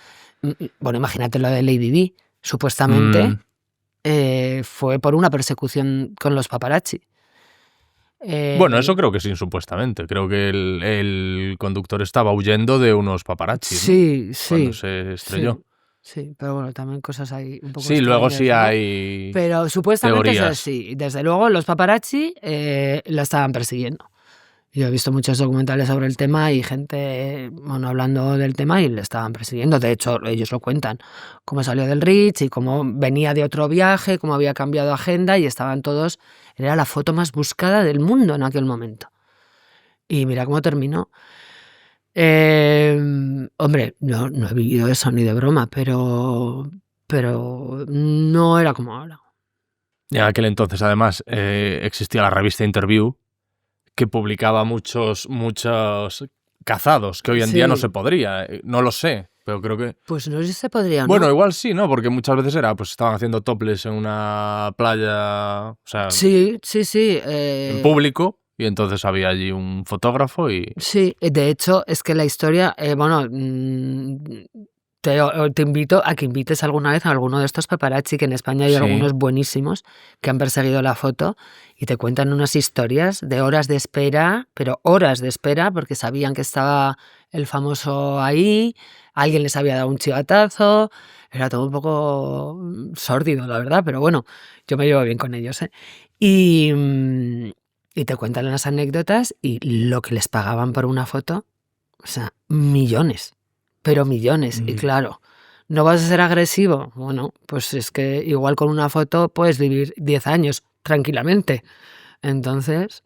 Bueno, imagínate lo de Lady Di, supuestamente fue por una persecución con los paparazzi. Bueno, eso creo que sí, supuestamente. Creo que el conductor estaba huyendo de unos paparazzis, ¿no? Sí, Cuando se estrelló. Sí, pero bueno, también cosas ahí un poco Sí, luego extrañas, sí ¿no? hay Pero supuestamente es teorías. así. Desde luego los paparazzi la estaban persiguiendo. Yo he visto muchos documentales sobre el tema y gente, bueno, hablando del tema y le estaban persiguiendo. De hecho, ellos lo cuentan, cómo salió del Ritz y cómo venía de otro viaje, cómo había cambiado agenda y estaban todos... Era la foto más buscada del mundo en aquel momento. Y mira cómo terminó. Hombre, no he vivido eso ni de broma, pero no era como ahora. Y en aquel entonces, además, existía la revista Interview, que publicaba muchos cazados, que hoy en día no se podría. No lo sé, pero creo que... Pues no sé si se podría o Bueno, no. igual sí, ¿no? Porque muchas veces pues estaban haciendo topless en una playa, o sea, Sí. en público, y entonces había allí un fotógrafo y... Sí, de hecho, es que la historia, bueno, te invito a que invites alguna vez a alguno de estos paparazzi, que en España hay Sí. algunos buenísimos que han perseguido la foto y te cuentan unas historias de horas de espera, pero horas de espera, porque sabían que estaba el famoso ahí, alguien les había dado un chivatazo, era todo un poco sórdido, la verdad, pero bueno, yo me llevo bien con ellos, ¿eh? Y te cuentan las anécdotas y lo que les pagaban por una foto, o sea, millones, pero millones. Y claro, ¿no vas a ser agresivo? Bueno, pues es que igual con una foto puedes vivir 10 años tranquilamente. Entonces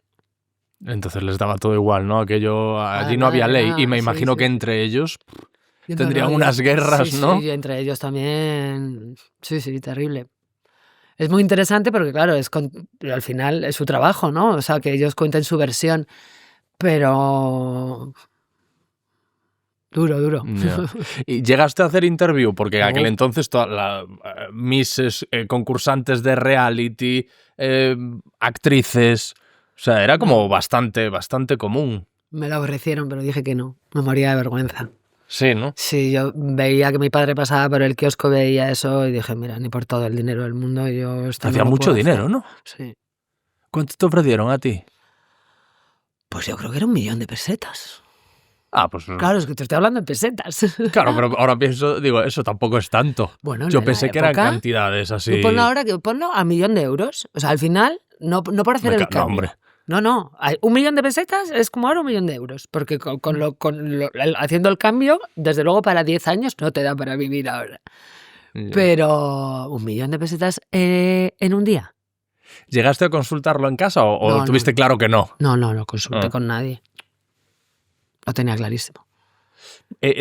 les daba todo igual, ¿no? Aquello, allí no había ley, y me imagino que entre ellos tendrían unas guerras, ¿no? Sí, entre ellos también. Sí, terrible. Es muy interesante porque, claro, al final es su trabajo, ¿no? O sea, que ellos cuenten su versión, pero duro. Ya. ¿Y llegaste a hacer interview? Porque en aquel No. entonces todas las misses, concursantes de reality, actrices, o sea, era como bastante común. Me lo ofrecieron, pero dije que no. Me moría de vergüenza. Sí, ¿no? Sí, yo veía que mi padre pasaba por el kiosco, veía eso y dije, mira, ni por todo el dinero del mundo yo esto no Hacía lo mucho puedo dinero, hacer. ¿no? Sí. ¿Cuánto te ofrecieron a ti? Pues yo creo que era 1.000.000 de pesetas. Ah, pues Claro, es que te estoy hablando en pesetas. claro, pero ahora pienso, digo, eso tampoco es tanto. Bueno, Yo en la pensé que eran época, cantidades tú ponlo así. ahora, que ponlo a 1.000.000 de euros. O sea, al final, no por hacer el No, hombre. cambio. No. 1.000.000 de pesetas es como ahora 1.000.000 de euros. Porque haciendo el cambio, desde luego para 10 años no te da para vivir ahora. Ya. Pero 1.000.000 de pesetas en un día. ¿Llegaste a consultarlo en casa o No. tuviste claro que no? No consulté Ah. con nadie. Lo tenía clarísimo.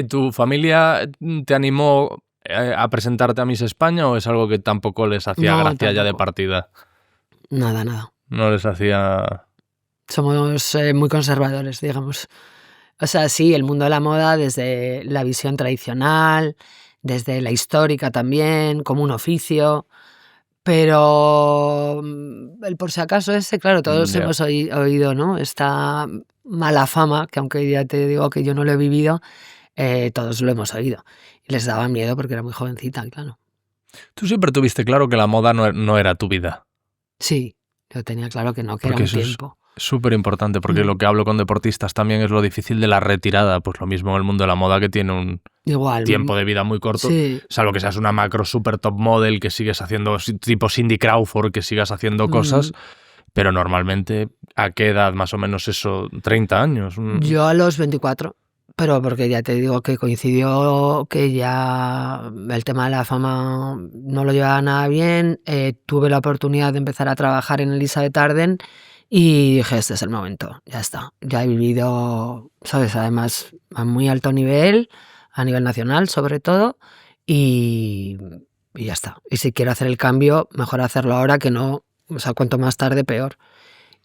¿Tu familia te animó a presentarte a Miss España o es algo que tampoco les hacía No, gracia ya de tampoco. partida? Nada. No les hacía... Somos muy conservadores, digamos. O sea, sí, el mundo de la moda desde la visión tradicional, desde la histórica también, como un oficio, pero el por si acaso ese, claro, todos Ya. hemos oído, ¿no? Esta mala fama, que aunque ya te digo que yo no lo he vivido, todos lo hemos oído. Y les daba miedo porque era muy jovencita, claro. Tú siempre tuviste claro que la moda no era tu vida. Sí, yo tenía claro que no, que era Porque un eso es tiempo. súper importante, porque lo que hablo con deportistas también es lo difícil de la retirada. Pues lo mismo en el mundo de la moda, que tiene un Igual, tiempo de vida muy corto. sí. Salvo que seas una macro super top model, que sigues haciendo tipo Cindy Crawford, que sigas haciendo cosas. Pero normalmente, ¿a qué edad más o menos eso? ¿30 años? Yo a los 24, pero porque ya te digo que coincidió que ya el tema de la fama no lo llevaba nada bien. Tuve la oportunidad de empezar a trabajar en Elizabeth Arden y dije, este es el momento, ya está. Ya he vivido, ¿sabes? Además, a muy alto nivel, a nivel nacional sobre todo, y ya está. Y si quiero hacer el cambio, mejor hacerlo ahora que no, o sea, cuanto más tarde, peor.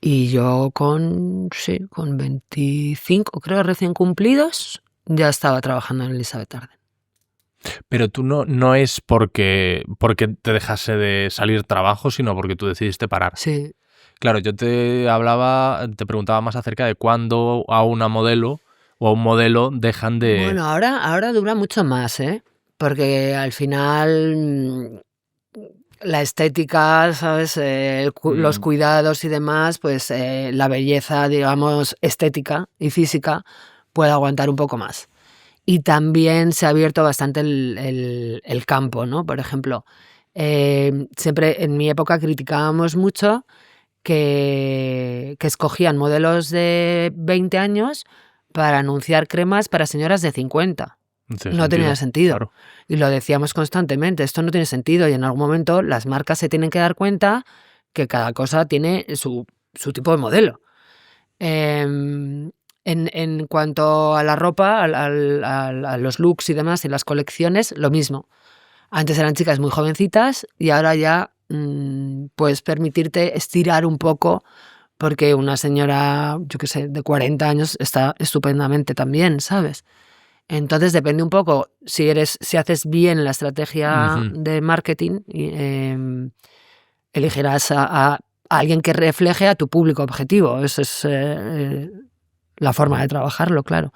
Y yo con 25, creo, recién cumplidos, ya estaba trabajando en Elizabeth Arden. Pero tú no es porque te dejase de salir trabajo, sino porque tú decidiste parar. Sí. Claro, yo te preguntaba más acerca de cuándo a una modelo o a un modelo dejan de... Bueno, ahora dura mucho más, ¿eh? Porque al final la estética, ¿sabes? Los cuidados y demás, pues la belleza, digamos, estética y física puede aguantar un poco más. Y también se ha abierto bastante el campo, ¿no? Por ejemplo, siempre en mi época criticábamos mucho que escogían modelos de 20 años para anunciar cremas para señoras de 50. No tenía sentido. Claro. Y lo decíamos constantemente, esto no tiene sentido, y en algún momento las marcas se tienen que dar cuenta que cada cosa tiene su tipo de modelo. En cuanto a la ropa, a los looks y demás, y las colecciones, lo mismo. Antes eran chicas muy jovencitas y ahora ya puedes permitirte estirar un poco, porque una señora, yo qué sé, de 40 años está estupendamente también, ¿sabes? Entonces depende un poco, si haces bien la estrategia de marketing, elegirás a alguien que refleje a tu público objetivo. Esa es la forma de trabajarlo, claro.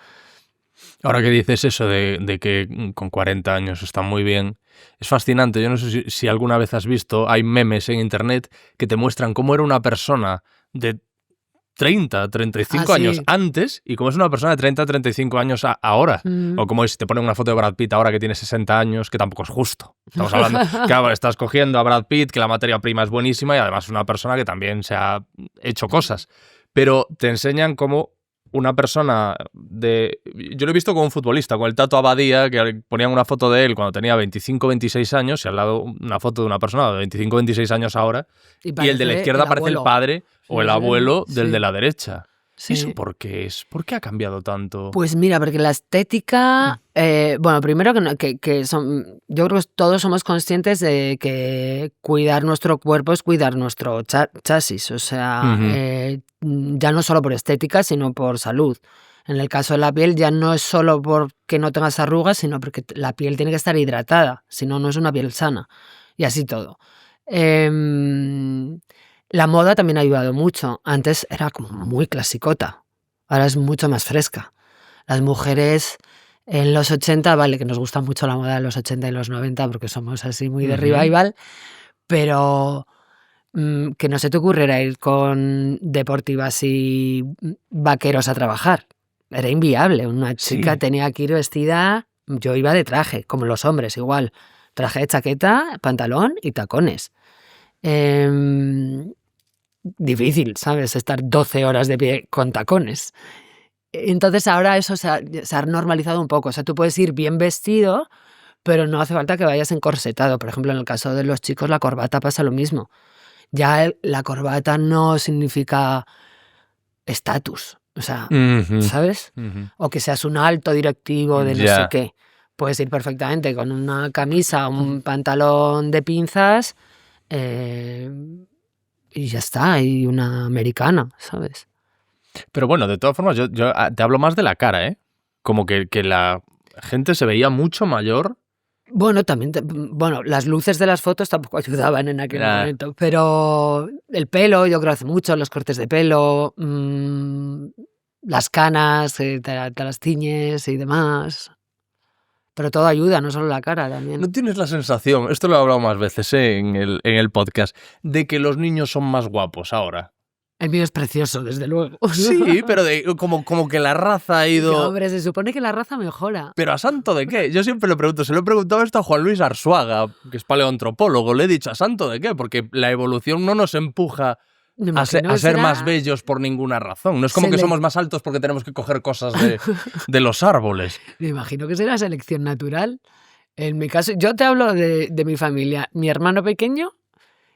Ahora que dices eso de que con 40 años está muy bien, es fascinante. Yo no sé si alguna vez has visto, hay memes en internet que te muestran cómo era una persona de 30, 35 años Sí. antes y cómo es una persona de 30, 35 años ahora. O como si te ponen una foto de Brad Pitt ahora que tiene 60 años, que tampoco es justo. Estamos hablando, claro, estás cogiendo a Brad Pitt, que la materia prima es buenísima y además es una persona que también se ha hecho cosas. Pero te enseñan cómo una persona de... Yo lo he visto con un futbolista, con el Tato Abadía, que ponían una foto de él cuando tenía 25, 26 años y al lado una foto de una persona de 25, 26 años ahora, y el de la izquierda parece el padre o el abuelo del de la derecha. Sí. ¿Eso por qué es? ¿Por qué ha cambiado tanto? Pues mira, porque la estética, bueno, primero que yo creo que todos somos conscientes de que cuidar nuestro cuerpo es cuidar nuestro chasis, o sea, ya no solo por estética, sino por salud. En el caso de la piel ya no es solo porque no tengas arrugas, sino porque la piel tiene que estar hidratada, si no, no es una piel sana, y así todo. La moda también ha ayudado mucho. Antes era como muy clasicota, ahora es mucho más fresca. Las mujeres En los 80, vale, que nos gusta mucho la moda de los 80 y los 90 porque somos así muy de revival, pero que no se te ocurriera ir con deportivas y vaqueros a trabajar. Era inviable. Una chica tenía que ir vestida, yo iba de traje, como los hombres igual. Traje de chaqueta, pantalón y tacones. Difícil, ¿sabes? Estar 12 horas de pie con tacones. Entonces ahora eso se ha normalizado un poco. O sea, tú puedes ir bien vestido, pero no hace falta que vayas encorsetado. Por ejemplo, en el caso de los chicos, la corbata pasa lo mismo. Ya la corbata no significa estatus. O sea, ¿sabes? O que seas un alto directivo de no sé qué. Puedes ir perfectamente con una camisa, un pantalón de pinzas y ya está. Y una americana, ¿sabes? Pero bueno, de todas formas, yo te hablo más de la cara, ¿eh? Como que la gente se veía mucho mayor. Bueno, también, las luces de las fotos tampoco ayudaban en aquel momento, pero el pelo, yo creo hace mucho, los cortes de pelo, las canas, te las tiñes y demás. Pero todo ayuda, no solo la cara también. ¿No tienes la sensación, esto lo he hablado más veces en el podcast, de que los niños son más guapos ahora? El mío es precioso, desde luego. Sí, pero como que la raza ha ido... No, hombre, se supone que la raza mejora. ¿Pero a santo de qué? Yo siempre le pregunto, se lo he preguntado esto a Juan Luis Arzuaga, que es paleoantropólogo, le he dicho, ¿a santo de qué? Porque la evolución no nos empuja a ser más bellos por ninguna razón. No es como que somos más altos porque tenemos que coger cosas de los árboles. Me imagino que será selección natural. En mi caso, yo te hablo de mi familia. Mi hermano pequeño,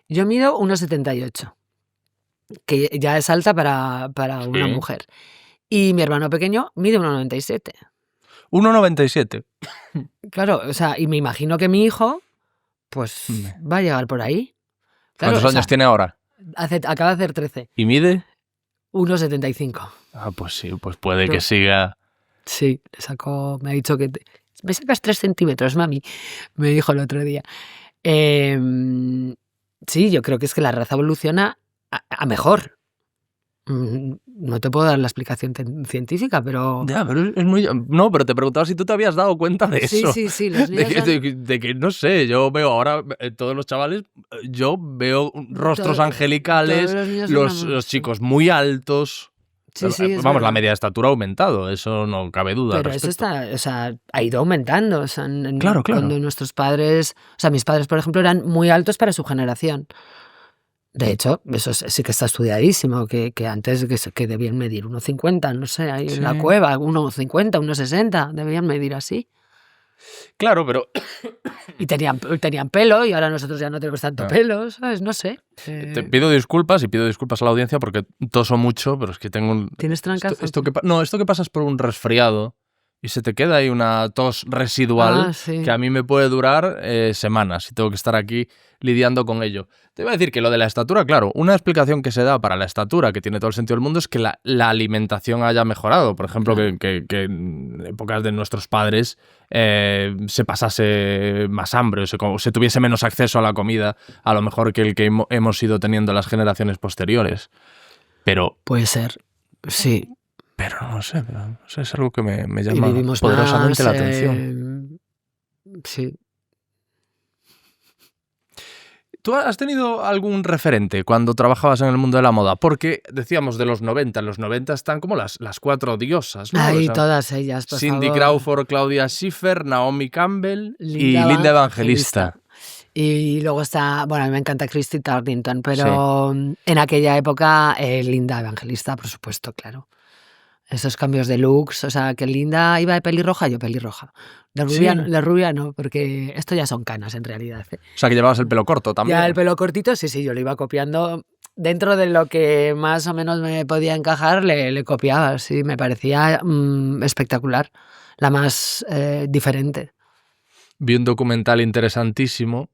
yo mido 1,78. Que ya es alta para una mujer. Y mi hermano pequeño mide 1,97. 1,97. Claro, o sea, y me imagino que mi hijo, pues, va a llegar por ahí. Claro, ¿cuántos años tiene ahora? Acaba de hacer 13. ¿Y mide? 1,75. Ah, pues sí, pues puede que siga. Sí, me ha dicho que me sacas 3 centímetros, mami, me dijo el otro día. Sí, yo creo que es que la raza evoluciona a mejor. No te puedo dar la explicación científica, pero... Ya, pero es muy... No, pero te preguntaba si tú te habías dado cuenta de eso. Sí, los niños de que, no sé, yo veo ahora todos los chavales, yo veo rostros angelicales, los chicos muy altos... Vamos, la media de estatura ha aumentado, eso no cabe duda. Pero eso ha ido aumentando. O sea, claro. Cuando nuestros padres... O sea, mis padres, por ejemplo, eran muy altos para su generación. De hecho, eso sí que está estudiadísimo, que antes que debían medir 1,50, no sé, ahí en la cueva, 1,50, 1,60, debían medir así. Claro, pero... Y tenían pelo y ahora nosotros ya no tenemos tanto pelo, ¿sabes? No sé. Te pido disculpas y pido disculpas a la audiencia porque toso mucho, pero es que tengo un... ¿Tienes trancazo? Esto que pasas por un resfriado y se te queda ahí una tos residual que a mí me puede durar semanas y tengo que estar aquí lidiando con ello. Te iba a decir que lo de la estatura, claro, una explicación que se da para la estatura, que tiene todo el sentido del mundo, es que la alimentación haya mejorado. Por ejemplo, que en épocas de nuestros padres se pasase más hambre, o se tuviese menos acceso a la comida, a lo mejor que el que hemos ido teniendo las generaciones posteriores. Pero... Puede ser, sí. Pero no sé, es algo que me llama poderosamente la atención. Sí. ¿Tú has tenido algún referente cuando trabajabas en el mundo de la moda? Porque decíamos de los 90, en los 90 están como las 4 diosas, ¿no? Ay, todas ellas, por Cindy favor. Crawford, Claudia Schiffer, Naomi Campbell y Linda Evangelista. Y luego está, bueno, a mí me encanta Christy Turlington, pero en aquella época Linda Evangelista, por supuesto, claro. Esos cambios de looks, o sea, que Linda iba de pelirroja, yo pelirroja. De rubia no, porque esto ya son canas en realidad. O sea, que llevabas el pelo corto también. Ya el pelo cortito, sí, yo lo iba copiando. Dentro de lo que más o menos me podía encajar, le copiaba, sí, me parecía espectacular, la más diferente. Vi un documental interesantísimo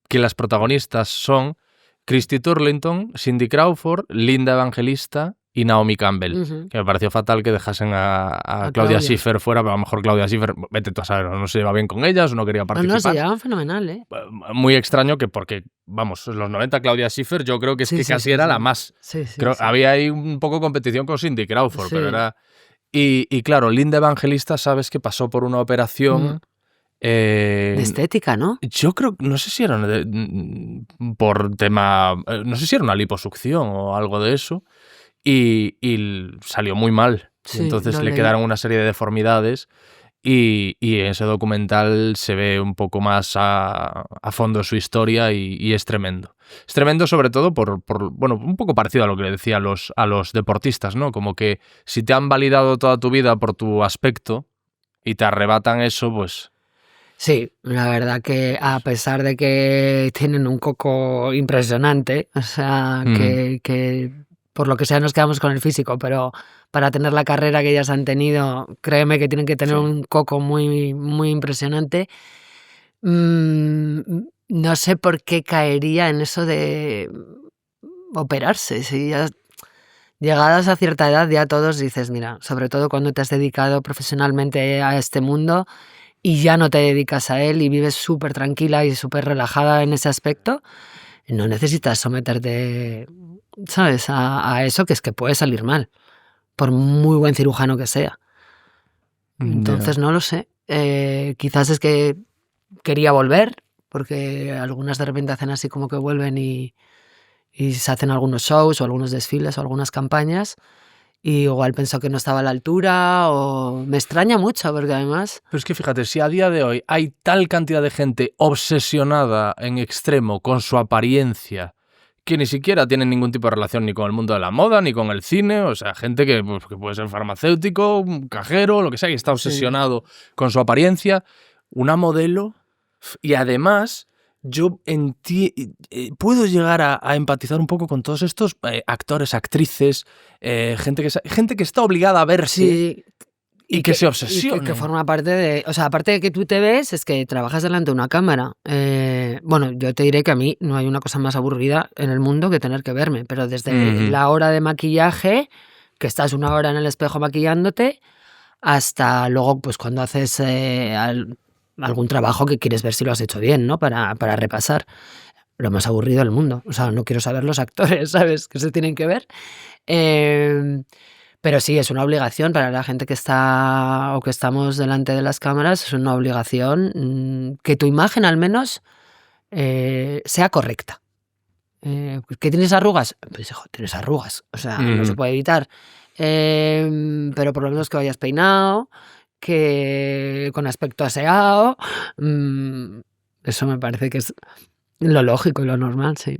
que las protagonistas son Christy Turlington, Cindy Crawford, Linda Evangelista y Naomi Campbell, que me pareció fatal que dejasen a Claudia Schiffer fuera, pero a lo mejor Claudia Schiffer, vete tú a saber, no se lleva bien con ellas, no quería participar. No, se llevaban fenomenal, ¿eh? Muy extraño porque, vamos, en los 90 Claudia Schiffer yo creo que casi era la más. Sí, había ahí un poco competición con Cindy Crawford, pero era... Y claro, Linda Evangelista, sabes que pasó por una operación. De estética, ¿no? Yo creo, no sé si era por tema, no sé si era una liposucción o algo de eso, y salió muy mal. Y Sí, entonces lo le leí. quedaron una serie de deformidades y en ese documental se ve un poco más a fondo su historia y es tremendo. Es tremendo sobre todo bueno, un poco parecido a lo que le decía a los deportistas, ¿no? Como que si te han validado toda tu vida por tu aspecto y te arrebatan eso, pues... Sí, la verdad que a pesar de que tienen un coco impresionante, o sea, que por lo que sea nos quedamos con el físico, pero para tener la carrera que ellas han tenido, créeme que tienen que tener Sí. un coco muy, muy impresionante. No sé por qué caería en eso de operarse. Si ya llegadas a cierta edad ya todos dices, mira, sobre todo cuando te has dedicado profesionalmente a este mundo y ya no te dedicas a él y vives súper tranquila y súper relajada en ese aspecto, no necesitas someterte, ¿sabes?, a eso, que es que puede salir mal, por muy buen cirujano que sea. Entonces no lo sé. Quizás es que quería volver, porque algunas de repente hacen así como que vuelven y se hacen algunos shows o algunos desfiles o algunas campañas. Y igual pensó que no estaba a la altura, o me extraña mucho porque además... Pero es que fíjate, si a día de hoy hay tal cantidad de gente obsesionada en extremo con su apariencia que ni siquiera tiene ningún tipo de relación ni con el mundo de la moda ni con el cine, o sea, gente que, pues, que puede ser farmacéutico, un cajero, lo que sea, que está obsesionado con su apariencia, una modelo, y además... Yo puedo llegar a empatizar un poco con todos estos actores, actrices, gente que está obligada a verse Sí, y que se obsesiona. que forma parte de... O sea, aparte de que tú te ves, es que trabajas delante de una cámara. Bueno, yo te diré que a mí no hay una cosa más aburrida en el mundo que tener que verme, pero desde la hora de maquillaje, que estás una hora en el espejo maquillándote, hasta luego, pues cuando haces algún trabajo que quieres ver si lo has hecho bien, ¿no? Para repasar. Lo más aburrido del mundo. O sea, no quiero saber los actores, ¿sabes?, que se tienen que ver. Pero sí, es una obligación para la gente que está o que estamos delante de las cámaras, es una obligación que tu imagen al menos sea correcta. ¿Que tienes arrugas? Pues hijo, tienes arrugas, o sea, no se puede evitar. Pero por lo menos que vayas peinado, que con aspecto aseado. Eso me parece que es lo lógico y lo normal, sí.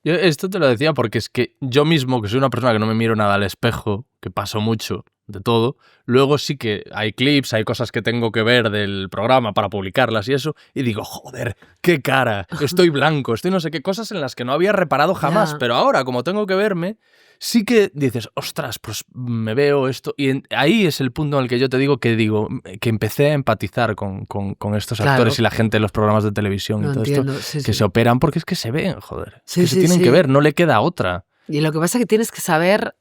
Yo esto te lo decía porque es que yo mismo, que soy una persona que no me miro nada al espejo, que paso mucho de todo, luego sí que hay clips, hay cosas que tengo que ver del programa para publicarlas y eso, y digo, joder, qué cara, estoy blanco, estoy no sé qué, cosas en las que no había reparado jamás, Ya. pero ahora, como tengo que verme, sí que dices, ostras, pues me veo esto, y ahí es el punto en el que yo te digo que empecé a empatizar con estos actores Claro. y la gente en los programas de televisión Lo y todo entiendo, esto, sí, que sí. se operan porque es que se ven, joder, Sí, que se sí, tienen que sí. ver, no le queda otra. Y lo que pasa es que tienes que saber...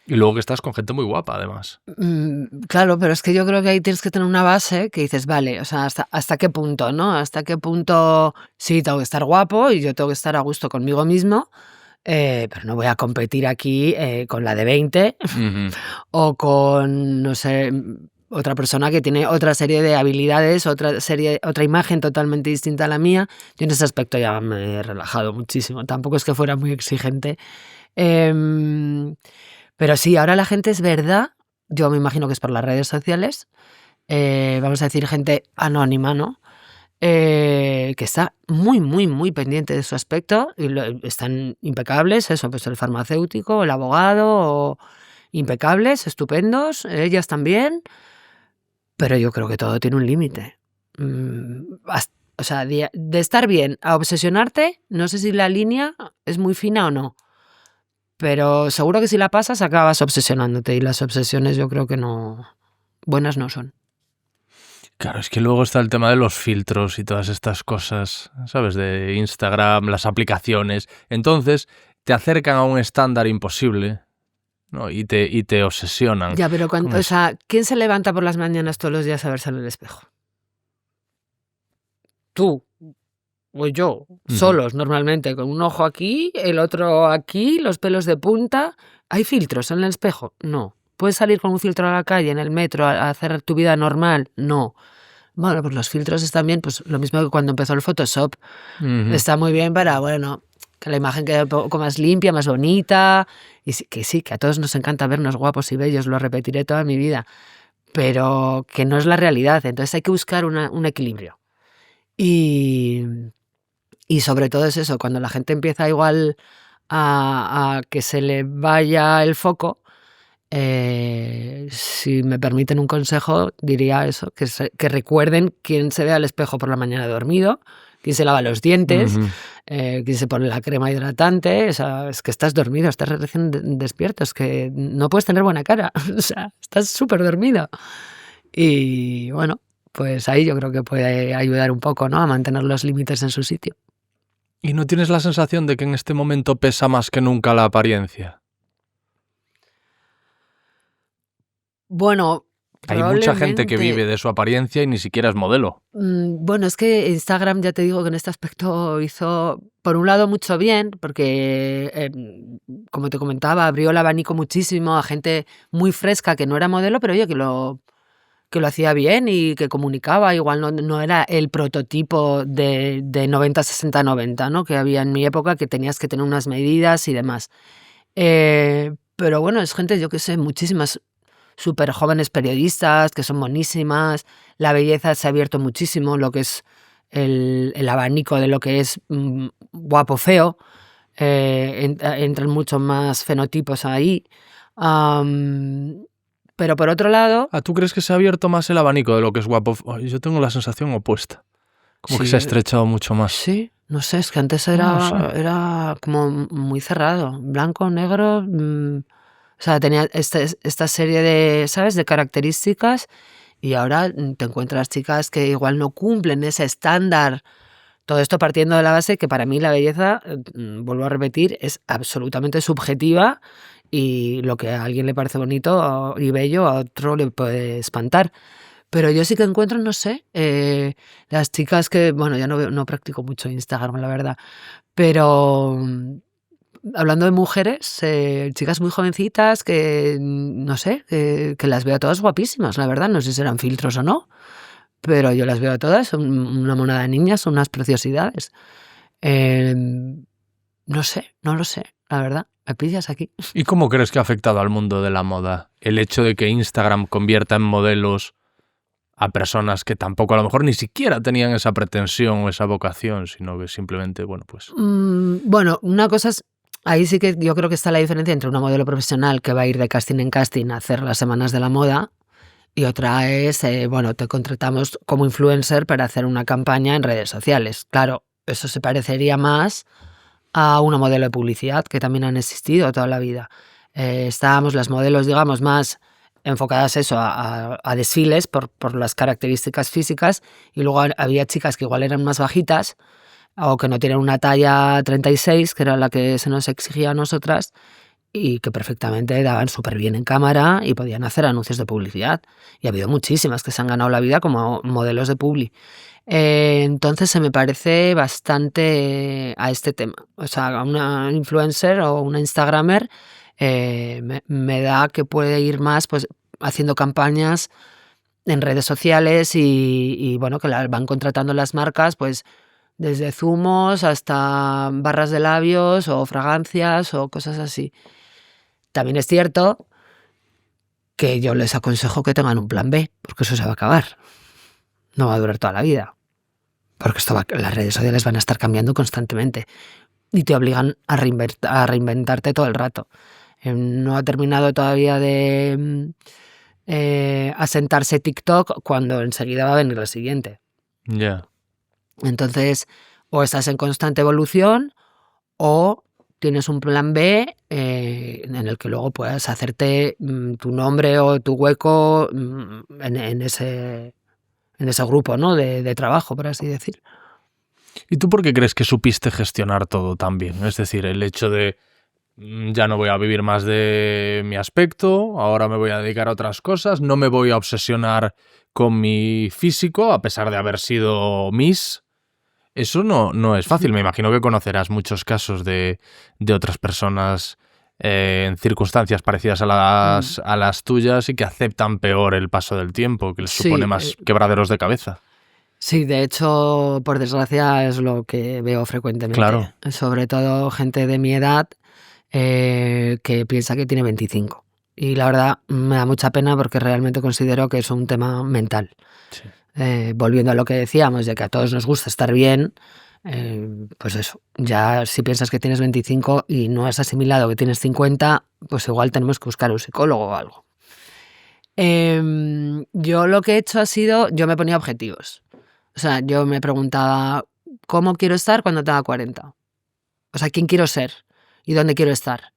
Y luego que estás con gente muy guapa, además. Claro, pero es que yo creo que ahí tienes que tener una base que dices, vale, o sea, hasta qué punto, ¿no? Hasta qué punto sí tengo que estar guapo y yo tengo que estar a gusto conmigo mismo, pero no voy a competir aquí con la de 20 o con, no sé, otra persona que tiene otra serie de habilidades, otra imagen totalmente distinta a la mía. Yo en ese aspecto ya me he relajado muchísimo. Tampoco es que fuera muy exigente. Pero sí, ahora la gente, es verdad, yo me imagino que es por las redes sociales, vamos a decir gente anónima, ¿no? Que está muy, muy, muy pendiente de su aspecto y están impecables, eso, pues el farmacéutico, el abogado, impecables, estupendos, ellas también, pero yo creo que todo tiene un límite. O sea, de estar bien a obsesionarte, no sé si la línea es muy fina o no. Pero seguro que si la pasas acabas obsesionándote y las obsesiones yo creo que no, buenas no son. Claro, es que luego está el tema de los filtros y todas estas cosas, ¿sabes? De Instagram, las aplicaciones. Entonces te acercan a un estándar imposible, ¿no? Y te obsesionan. Ya, pero con o eso. sea, ¿quién se levanta por las mañanas todos los días a verse en el espejo? Tú. o yo, solos normalmente, con un ojo aquí, el otro aquí, los pelos de punta. ¿Hay filtros en el espejo? No. ¿Puedes salir con un filtro a la calle, en el metro, a hacer tu vida normal? No. Bueno, pues los filtros están bien, pues lo mismo que cuando empezó el Photoshop. Está muy bien para, bueno, que la imagen quede un poco más limpia, más bonita. Y sí, que a todos nos encanta vernos guapos y bellos, lo repetiré toda mi vida. Pero que no es la realidad, entonces hay que buscar un equilibrio. Y sobre todo es eso, cuando la gente empieza igual a que se le vaya el foco, si me permiten un consejo, diría eso, que recuerden quién se ve al espejo por la mañana dormido, quién se lava los dientes, quién se pone la crema hidratante. O sea, es que estás dormido, estás recién despierto, es que no puedes tener buena cara, o sea, estás súper dormido. Y bueno, pues ahí yo creo que puede ayudar un poco, ¿no?, a mantener los límites en su sitio. ¿Y no tienes la sensación de que en este momento pesa más que nunca la apariencia? Bueno, Hay mucha gente que probablemente. vive de su apariencia y ni siquiera es modelo. Bueno, es que Instagram, ya te digo que en este aspecto hizo, por un lado, mucho bien, porque, como te comentaba, abrió el abanico muchísimo a gente muy fresca que no era modelo, pero oye, que lo hacía bien y que comunicaba. Igual no era el prototipo de 90-60-90, ¿no?, que había en mi época, que tenías que tener unas medidas y demás. Pero bueno, es gente, yo qué sé, muchísimas súper jóvenes periodistas que son monísimas. La belleza se ha abierto muchísimo, lo que es el abanico de lo que es guapo feo. Entran muchos más fenotipos ahí. Pero por otro lado, ¿Tú crees que se ha abierto más el abanico de lo que es guapo? Ay, yo tengo la sensación opuesta. Como que se ha sí, estrechado mucho más. sí, no sé, es que antes No sé. era como muy cerrado, blanco, negro. O sea, tenía esta serie de, ¿sabes?, de características, y ahora te encuentras chicas que igual no cumplen ese estándar. Todo esto partiendo de la base que para mí la belleza, vuelvo a repetir, es absolutamente subjetiva, y lo que a alguien le parece bonito y bello, a otro le puede espantar. Pero yo sí que encuentro, no sé, las chicas que, bueno, ya no practico mucho Instagram, la verdad, pero hablando de mujeres, chicas muy jovencitas que, no sé, que las veo a todas guapísimas, la verdad, no sé si serán filtros o no, pero yo las veo a todas, son una monada de niñas, son unas preciosidades. No sé, no lo sé, la verdad, me pillas aquí. ¿Y cómo crees que ha afectado al mundo de la moda el hecho de que Instagram convierta en modelos a personas que tampoco a lo mejor ni siquiera tenían esa pretensión o esa vocación, sino que simplemente, bueno, pues... Bueno, una cosa es, ahí sí que yo creo que está la diferencia entre una modelo profesional que va a ir de casting en casting a hacer las semanas de la moda, y otra es, bueno, te contratamos como influencer para hacer una campaña en redes sociales. Claro, eso se parecería más a una modelo de publicidad, que también han existido toda la vida. Estábamos las modelos, digamos, más enfocadas eso a desfiles por las características físicas, y luego había chicas que igual eran más bajitas o que no tienen una talla 36, que era la que se nos exigía a nosotras, y que perfectamente daban súper bien en cámara y podían hacer anuncios de publicidad. Y ha habido muchísimas que se han ganado la vida como modelos de publi. Entonces se me parece bastante a este tema. O sea, a una influencer o una instagramer, me da que puede ir más pues haciendo campañas en redes sociales, y bueno, que la van contratando las marcas, pues desde zumos hasta barras de labios o fragancias o cosas así. También es cierto que yo les aconsejo que tengan un plan B, porque eso se va a acabar. No va a durar toda la vida. Porque las redes sociales van a estar cambiando constantemente y te obligan a reinventarte todo el rato. No ha terminado todavía de asentarse TikTok, cuando enseguida va a venir lo siguiente. Ya. Entonces, o estás en constante evolución o tienes un plan B, en el que luego puedas hacerte tu nombre o tu hueco en ese grupo, ¿no?, de trabajo, por así decir. ¿Y tú por qué crees que supiste gestionar todo tan bien? Es decir, el hecho de ya no voy a vivir más de mi aspecto, ahora me voy a dedicar a otras cosas, no me voy a obsesionar con mi físico, a pesar de haber sido Miss. Eso no es fácil. Me imagino que conocerás muchos casos de otras personas en circunstancias parecidas a las tuyas y que aceptan peor el paso del tiempo, que les supone Sí, más quebraderos de cabeza. sí, de hecho, por desgracia, es lo que veo frecuentemente. Claro. Sobre todo gente de mi edad que piensa que tiene 25. Y la verdad me da mucha pena porque realmente considero que es un tema mental. Sí. Volviendo a lo que decíamos, de que a todos nos gusta estar bien, pues eso, ya si piensas que tienes 25 y no has asimilado que tienes 50, pues igual tenemos que buscar un psicólogo o algo. Yo lo que he hecho ha sido, yo me ponía objetivos. O sea, yo me preguntaba, ¿cómo quiero estar cuando tenga 40? O sea, ¿quién quiero ser? ¿Y dónde quiero estar?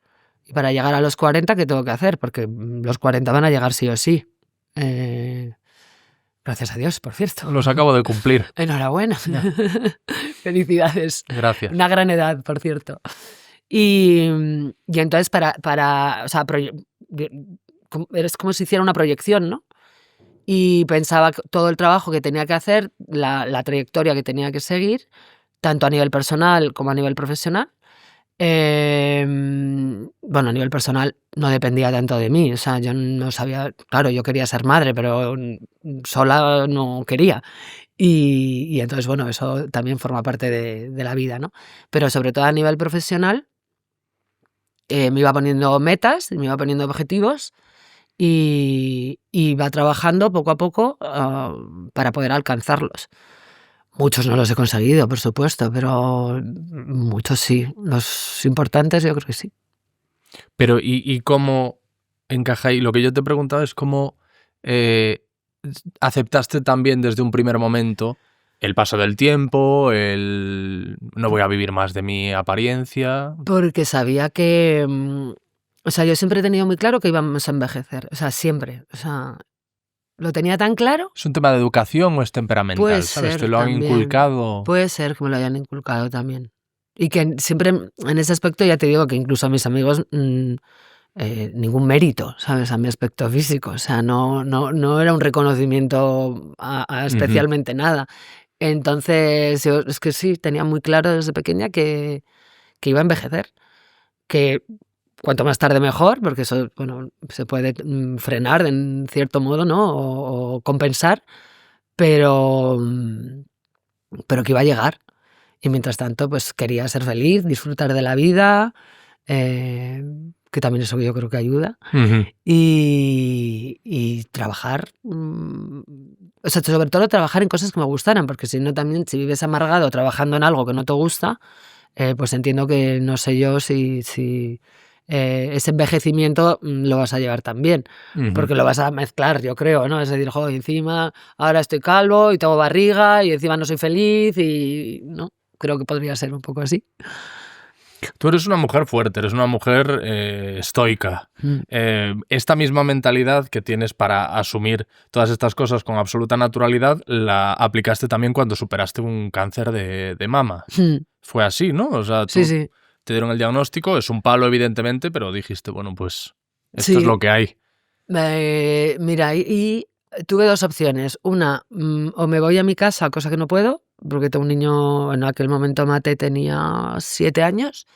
Y para llegar a los 40, ¿qué tengo que hacer? Porque los 40 van a llegar sí o sí. Gracias a Dios, por cierto. Los acabo de cumplir. Enhorabuena. Felicidades. Gracias. Una gran edad, por cierto. Y entonces o sea, eres como si hiciera una proyección, ¿no? Y pensaba todo el trabajo que tenía que hacer, la trayectoria que tenía que seguir, tanto a nivel personal como a nivel profesional. Bueno, a nivel personal no dependía tanto de mí, o sea, yo no sabía, claro, yo quería ser madre, pero sola no quería. Y entonces, bueno, eso también forma parte de la vida, ¿no? Pero sobre todo a nivel profesional, me iba poniendo metas, me iba poniendo objetivos y iba trabajando poco a poco para poder alcanzarlos. Muchos no los he conseguido, por supuesto, pero muchos sí. Los importantes yo creo que sí. Pero ¿y cómo encaja ahí? Lo que yo te preguntaba es cómo aceptaste también desde un primer momento el paso del tiempo, el no voy a vivir más de mi apariencia. Porque sabía que... o sea, yo siempre he tenido muy claro que íbamos a envejecer. O sea, siempre. O sea, lo tenía tan claro. ¿Es un tema de educación o es temperamental? Puede ¿Sabes? ser ¿Te lo han también. inculcado? Puede ser que me lo hayan inculcado también. Y que siempre, en ese aspecto, ya te digo que incluso a mis amigos... ningún mérito, ¿sabes? A mi aspecto físico. O sea, no era un reconocimiento a especialmente nada. Entonces, yo es que sí, tenía muy claro desde pequeña que iba a envejecer. Que cuanto más tarde mejor, porque eso, bueno, se puede frenar en cierto modo, ¿no? O compensar, pero que iba a llegar. Y mientras tanto, pues quería ser feliz, disfrutar de la vida, que también eso yo creo que ayuda, y trabajar, o sea, sobre todo trabajar en cosas que me gustaran, porque si no también, si vives amargado trabajando en algo que no te gusta, pues entiendo que no sé yo si ese envejecimiento lo vas a llevar también, porque lo vas a mezclar, yo creo, ¿no? Es decir, joder, encima ahora estoy calvo y tengo barriga y encima no soy feliz y, ¿no? Creo que podría ser un poco así. Tú eres una mujer fuerte, eres una mujer estoica. Esta misma mentalidad que tienes para asumir todas estas cosas con absoluta naturalidad, la aplicaste también cuando superaste un cáncer de mama. Fue así, ¿no? O sea, tú Sí. te dieron el diagnóstico, es un palo evidentemente, pero dijiste, bueno, pues esto Sí. es lo que hay. Mira, y tuve dos opciones. Una, o me voy a mi casa, cosa que no puedo, porque tengo un niño, en aquel momento Mate tenía 7 años.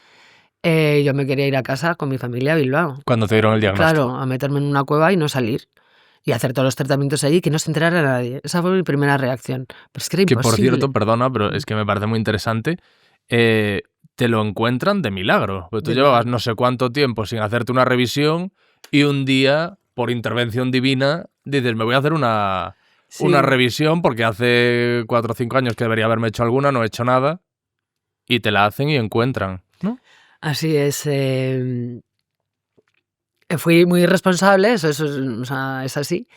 Yo me quería ir a casa con mi familia a Bilbao. Cuando te dieron el diagnóstico. Claro, a meterme en una cueva y no salir. Y hacer todos los tratamientos allí, que no se enterara nadie. Esa fue mi primera reacción. Pero es que era Que imposible. por cierto, perdona, pero es que me parece muy interesante. Te lo encuentran de milagro. Porque tú llevabas no sé cuánto tiempo sin hacerte una revisión y un día, por intervención divina, dices, me voy a hacer una revisión porque hace 4 o 5 años que debería haberme hecho alguna, no he hecho nada, y te la hacen y encuentran, ¿no? Así es. Fui muy irresponsable, eso o sea, es así.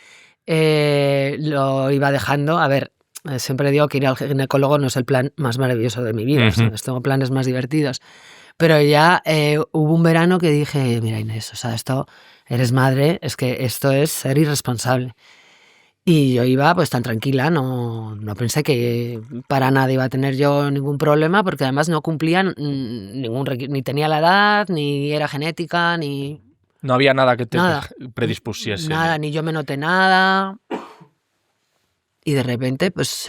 Lo iba dejando. A ver, siempre digo que ir al ginecólogo no es el plan más maravilloso de mi vida. ¿Sabes? Tengo planes más divertidos. Pero ya hubo un verano que dije, mira Inés, o sea, esto, eres madre, es que esto es ser irresponsable. Y yo iba pues tan tranquila, no pensé que para nada iba a tener yo ningún problema, porque además no cumplía ningún requisito, ni tenía la edad, ni era genética, ni... No había nada que te Nada. predispusiese. Nada, ni yo me noté nada. Y de repente, pues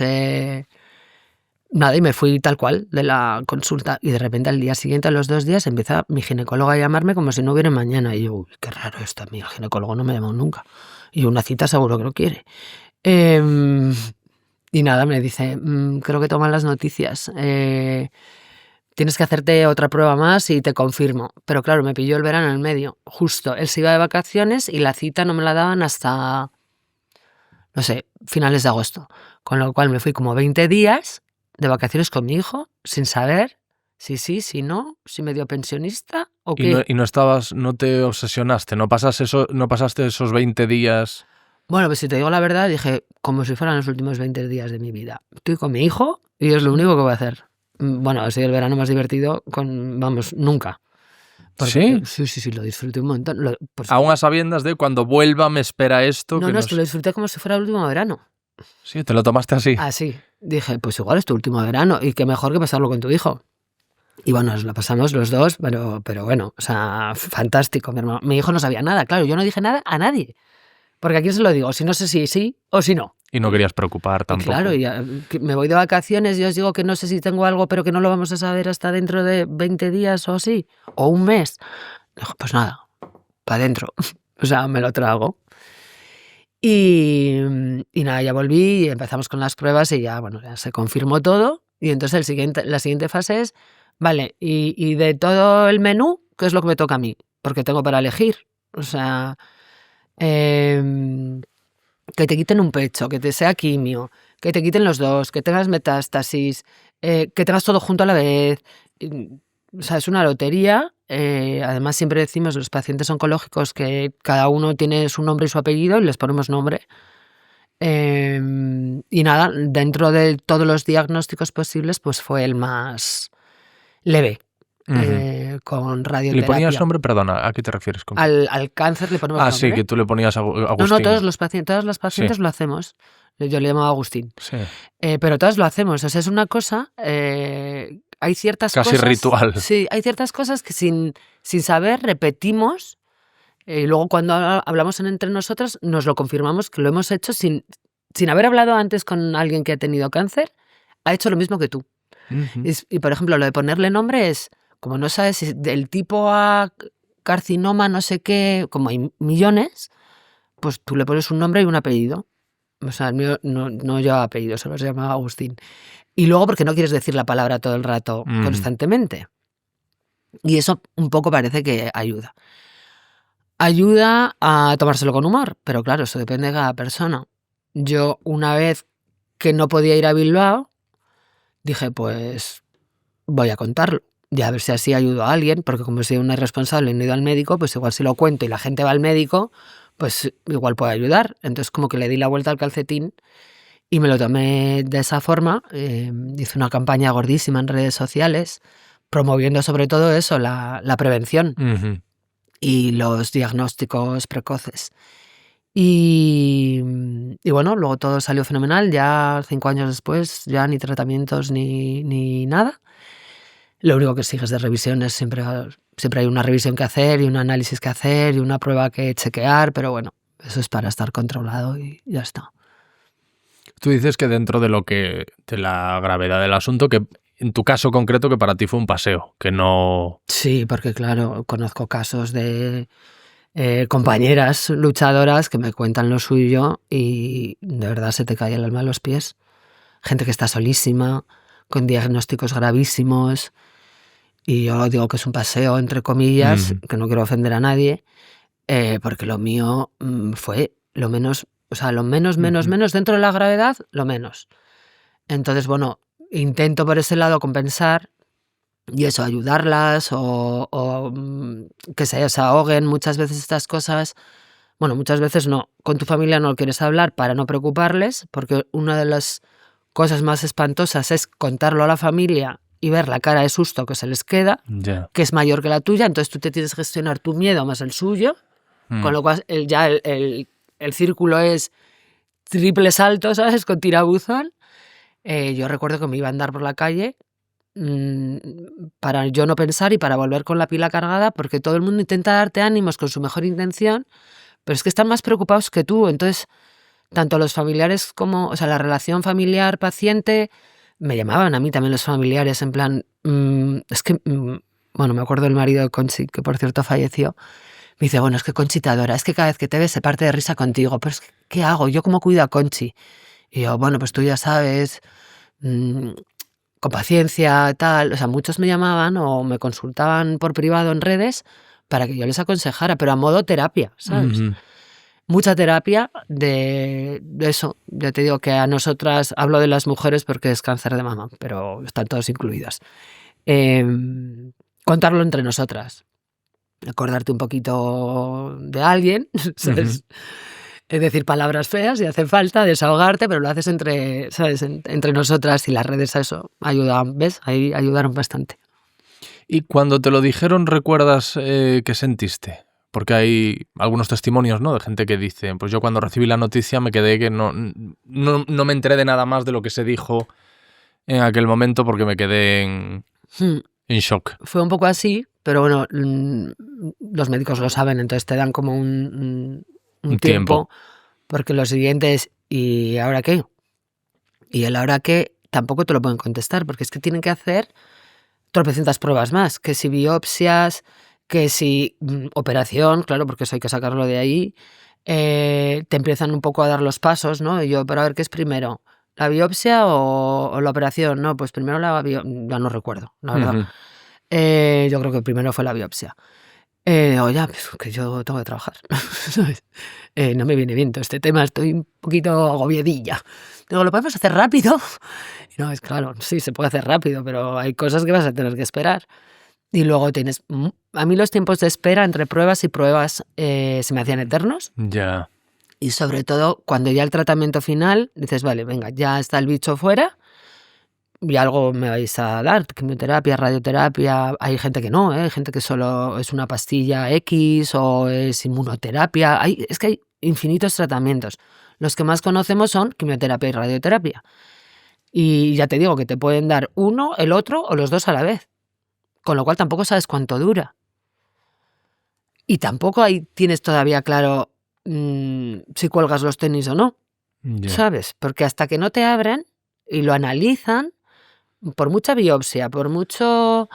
Nada, y me fui tal cual de la consulta y de repente al día siguiente, a los 2 días, empieza mi ginecóloga a llamarme como si no hubiera mañana. Y yo, uy, qué raro esto, a mí el ginecólogo no me ha llamado nunca. Y una cita seguro que lo quiere. Em, y nada, me dice, creo que toman las noticias. Tienes que hacerte otra prueba más y te confirmo. Pero claro, me pilló el verano en el medio. Justo, él se iba de vacaciones y la cita no me la daban hasta, no sé, finales de agosto. Con lo cual me fui como 20 días de vacaciones con mi hijo, sin saber si sí, si no, si medio pensionista o qué. Y no te obsesionaste, no pasaste esos 20 días. Bueno, pues si te digo la verdad, dije, como si fueran los últimos 20 días de mi vida. Estoy con mi hijo y es lo único que voy a hacer. Bueno, ha sido el verano más divertido nunca. ¿Sí? Sí, lo disfruté un montón. Pues, Aún a sabiendas de cuando vuelva me espera esto. no, es que lo disfruté como si fuera el último verano. Sí, te lo tomaste así. Así. Dije, pues igual es tu último verano y qué mejor que pasarlo con tu hijo. Y bueno, nos lo pasamos los dos, pero bueno, o sea, fantástico. Mi hijo no sabía nada, claro, yo no dije nada a nadie. Porque aquí se lo digo, si no sé si sí o si no. Y no querías preocupar tampoco. Y claro, me voy de vacaciones y os digo que no sé si tengo algo, pero que no lo vamos a saber hasta dentro de 20 días o así, o un mes. Dijo, pues nada, para adentro. O sea, me lo trago. Y nada, ya volví y empezamos con las pruebas y ya, bueno, ya se confirmó todo. Y entonces la siguiente fase es, vale, y de todo el menú, ¿qué es lo que me toca a mí? Porque tengo para elegir. O sea, que te quiten un pecho, que te sea quimio, que te quiten los dos, que tengas metástasis, que tengas todo junto a la vez. O sea, es una lotería. Además, siempre decimos los pacientes oncológicos que cada uno tiene su nombre y su apellido y les ponemos nombre. Y nada, dentro de todos los diagnósticos posibles, pues fue el más leve. Con radioterapia. ¿Le ponías nombre? Perdona, ¿a qué te refieres? Al cáncer le ponemos nombre. Sí, que tú le ponías Agustín. No, todos los pacientes lo hacemos. Yo le llamaba Agustín. Sí. Pero todos lo hacemos. O sea, es una cosa... hay ciertas cosas... Casi ritual. Sí, hay ciertas cosas que sin saber repetimos. Y luego cuando hablamos entre nosotros nos lo confirmamos que lo hemos hecho sin haber hablado antes con alguien que ha tenido cáncer. Ha hecho lo mismo que tú. Y por ejemplo, lo de ponerle nombre es... Como no sabes si del tipo A carcinoma no sé qué, como hay millones, pues tú le pones un nombre y un apellido. O sea, el mío no lleva apellido, solo se llama Agustín. Y luego porque no quieres decir la palabra todo el rato constantemente. Y eso un poco parece que ayuda. Ayuda a tomárselo con humor, pero claro, eso depende de cada persona. Yo una vez que no podía ir a Bilbao, dije, pues voy a contarlo. Y a ver si así ayudo a alguien, porque como soy una irresponsable y no he ido al médico, pues igual si lo cuento y la gente va al médico, pues igual puede ayudar. Entonces como que le di la vuelta al calcetín y me lo tomé de esa forma. Hice una campaña gordísima en redes sociales, promoviendo sobre todo eso, la prevención y los diagnósticos precoces. Y bueno, luego todo salió fenomenal, ya 5 años después, ya ni tratamientos ni nada. Lo único que sigues de revisiones, siempre hay una revisión que hacer y un análisis que hacer y una prueba que chequear, pero bueno, eso es para estar controlado y ya está. Tú dices que dentro de la gravedad del asunto, que en tu caso concreto, que para ti fue un paseo, que no... Sí, porque claro, conozco casos de compañeras luchadoras que me cuentan lo suyo y de verdad se te cae el alma a los pies. Gente que está solísima, con diagnósticos gravísimos. Y yo digo que es un paseo, entre comillas, que no quiero ofender a nadie, porque lo mío fue lo menos, o sea, lo menos dentro de la gravedad, lo menos. Entonces, bueno, intento por ese lado compensar y eso, ayudarlas o que se desahoguen muchas veces estas cosas. Bueno, muchas veces no. Con tu familia no quieres hablar para no preocuparles, porque una de las cosas más espantosas es contarlo a la familia y ver la cara de susto que se les queda, que es mayor que la tuya, entonces tú te tienes que gestionar tu miedo más el suyo, con lo cual el círculo es triple salto, ¿sabes? Con tirabuzón. Yo recuerdo que me iba a andar por la calle para yo no pensar y para volver con la pila cargada, porque todo el mundo intenta darte ánimos con su mejor intención, pero es que están más preocupados que tú, entonces tanto los familiares como, o sea, la relación familiar-paciente me llamaban a mí también los familiares en plan, es que, bueno, me acuerdo del marido de Conchi, que por cierto falleció, me dice, bueno, es que Conchi te adora, es que cada vez que te ve se parte de risa contigo, pero es que, ¿qué hago? ¿Yo cómo cuido a Conchi? Y yo, bueno, pues tú ya sabes, con paciencia, tal, o sea, muchos me llamaban o me consultaban por privado en redes para que yo les aconsejara, pero a modo terapia, ¿sabes? Mucha terapia de eso. Ya te digo que a nosotras, hablo de las mujeres porque es cáncer de mama, pero están todos incluidas. Contarlo entre nosotras. Acordarte un poquito de alguien, ¿sabes? Es decir palabras feas si hace falta, desahogarte, pero lo haces entre, ¿sabes? Entre nosotras, y las redes a eso ayudan, ¿ves? Ahí ayudaron bastante. Y cuando te lo dijeron, ¿recuerdas qué sentiste? Porque hay algunos testimonios, ¿no? De gente que dice, pues yo cuando recibí la noticia me quedé que no me enteré de nada más de lo que se dijo en aquel momento porque me quedé en shock. Fue un poco así, pero bueno, los médicos lo saben, entonces te dan como un tiempo, porque lo siguiente es, ¿y ahora qué? Y el ahora qué tampoco te lo pueden contestar, porque es que tienen que hacer tropecientas pruebas más, que si biopsias, que si operación, claro, porque eso hay que sacarlo de ahí, te empiezan un poco a dar los pasos, ¿no? Y yo, pero a ver, ¿qué es primero? ¿La biopsia o la operación? No, pues primero la biopsia, ya no recuerdo, la verdad. Yo creo que primero fue la biopsia. Ya, pues que yo tengo que trabajar, ¿sabes? No me viene bien todo este tema, estoy un poquito agobiadilla. Digo, ¿lo podemos hacer rápido? Y no, es claro, sí, se puede hacer rápido, pero hay cosas que vas a tener que esperar. Y luego tienes... A mí los tiempos de espera entre pruebas y pruebas se me hacían eternos. Ya. Y sobre todo, cuando ya el tratamiento final, dices, vale, venga, ya está el bicho fuera y algo me vais a dar, quimioterapia, radioterapia. Hay gente que no, hay gente que solo es una pastilla X o es inmunoterapia. Es que hay infinitos tratamientos. Los que más conocemos son quimioterapia y radioterapia. Y ya te digo que te pueden dar uno, el otro o los dos a la vez. Con lo cual tampoco sabes cuánto dura. Y tampoco ahí tienes todavía claro si cuelgas los tenis o no. Yeah. ¿Sabes? Porque hasta que no te abren y lo analizan, por mucha biopsia, por mucho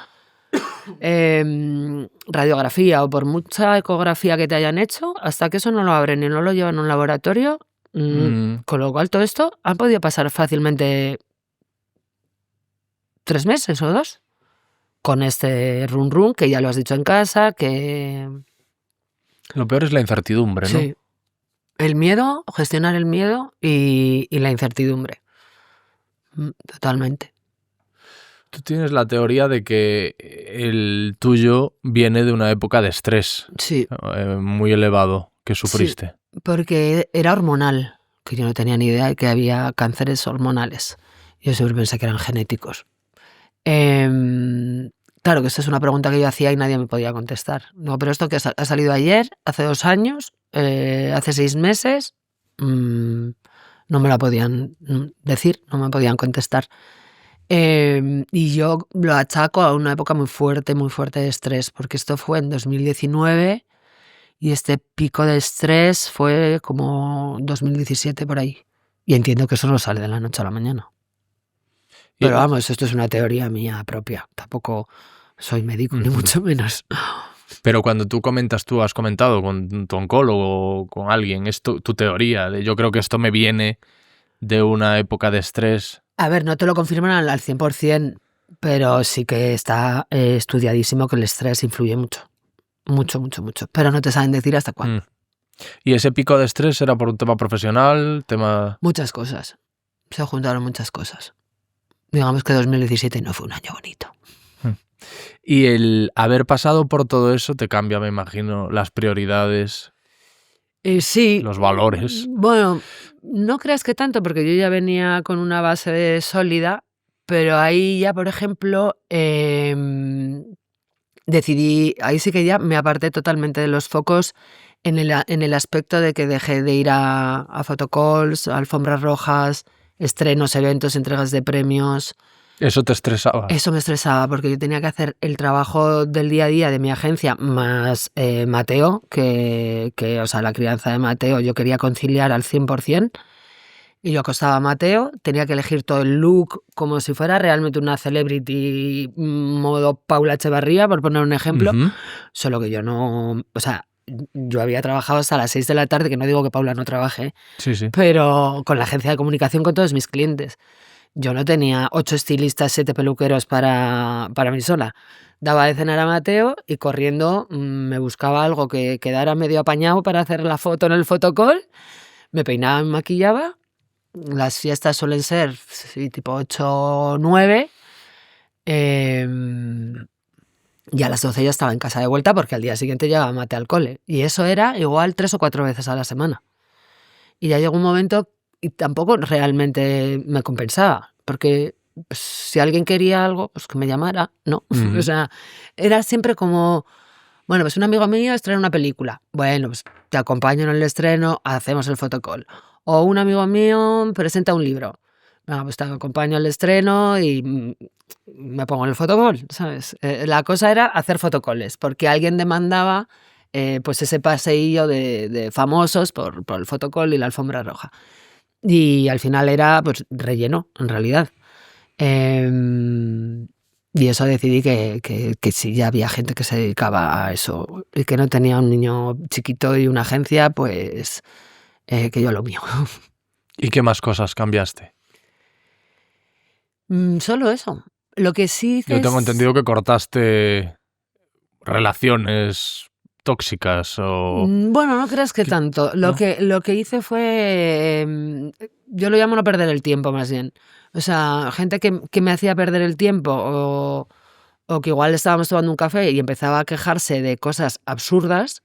radiografía o por mucha ecografía que te hayan hecho, hasta que eso no lo abren y no lo llevan a un laboratorio, con lo cual todo esto ha podido pasar fácilmente 3 meses o 2 con este run que ya lo has dicho en casa, que... Lo peor es la incertidumbre, ¿no? Sí. El miedo, gestionar el miedo y la incertidumbre. Totalmente. Tú tienes la teoría de que el tuyo viene de una época de estrés. Sí. Muy elevado que sufriste. Sí, porque era hormonal, que yo no tenía ni idea de que había cánceres hormonales. Yo siempre pensé que eran genéticos. Claro que esta es una pregunta que yo hacía y nadie me podía contestar. No, pero esto que ha salido ayer, hace 2 años, hace 6 meses, no me la podían decir, no me podían contestar. Y yo lo achaco a una época muy fuerte de estrés, porque esto fue en 2019 y este pico de estrés fue como 2017 por ahí. Y entiendo que eso no sale de la noche a la mañana. Pero vamos, esto es una teoría mía propia. Tampoco soy médico, ni mucho menos. Pero cuando tú has comentado con tu oncólogo o con alguien, es tu teoría de yo creo que esto me viene de una época de estrés. A ver, no te lo confirman al 100%, pero sí que está estudiadísimo que el estrés influye mucho. Mucho. Pero no te saben decir hasta cuándo. ¿Y ese pico de estrés era por un tema profesional? Muchas cosas. Se juntaron muchas cosas. Digamos que 2017 no fue un año bonito. Y el haber pasado por todo eso te cambia, me imagino, las prioridades, sí. Los valores. Bueno, no creas que tanto, porque yo ya venía con una base sólida, pero ahí ya, por ejemplo, decidí, ahí sí que ya me aparté totalmente de los focos en el aspecto de que dejé de ir a photocalls, a alfombras rojas, estrenos, eventos, entregas de premios. ¿Eso te estresaba? Eso me estresaba porque yo tenía que hacer el trabajo del día a día de mi agencia más Mateo, que o sea, la crianza de Mateo yo quería conciliar al 100%. Y yo acostaba a Mateo, tenía que elegir todo el look como si fuera realmente una celebrity modo Paula Echevarría, por poner un ejemplo, solo que yo no, o sea, yo había trabajado hasta las 6 de la tarde, que no digo que Paula no trabaje, Sí, sí. pero con la agencia de comunicación con todos mis clientes. Yo no tenía 8 estilistas, 7 peluqueros para mí sola. Daba de cenar a Mateo y corriendo me buscaba algo que quedara medio apañado para hacer la foto en el fotocall, me peinaba, me maquillaba. Las fiestas suelen ser sí, tipo 8 o 9. Y a las 12 ya estaba en casa de vuelta porque al día siguiente llegaba Mate al cole. Y eso era igual 3 o 4 veces a la semana. Y ya llegó un momento y tampoco realmente me compensaba. Porque pues, si alguien quería algo, pues que me llamara, ¿no? O sea, era siempre como, bueno, pues un amigo mío estrena una película. Bueno, pues te acompaño en el estreno, hacemos el fotocall. O un amigo mío presenta un libro. Bueno, pues te acompaño al estreno y me pongo en el fotocall, ¿sabes? La cosa era hacer fotocalls, porque alguien demandaba pues ese paseillo de famosos por el fotocall y la alfombra roja. Y al final era pues relleno, en realidad. Y eso decidí que si ya había gente que se dedicaba a eso y que no tenía un niño chiquito y una agencia, pues que yo lo mío. ¿Y qué más cosas cambiaste? Solo eso. Lo que sí hice Yo tengo entendido que cortaste relaciones tóxicas o... Bueno, no creas que ¿Qué? tanto. ¿No? Lo que hice fue, yo lo llamo no perder el tiempo más bien. O sea, gente que me hacía perder el tiempo o que igual estábamos tomando un café y empezaba a quejarse de cosas absurdas,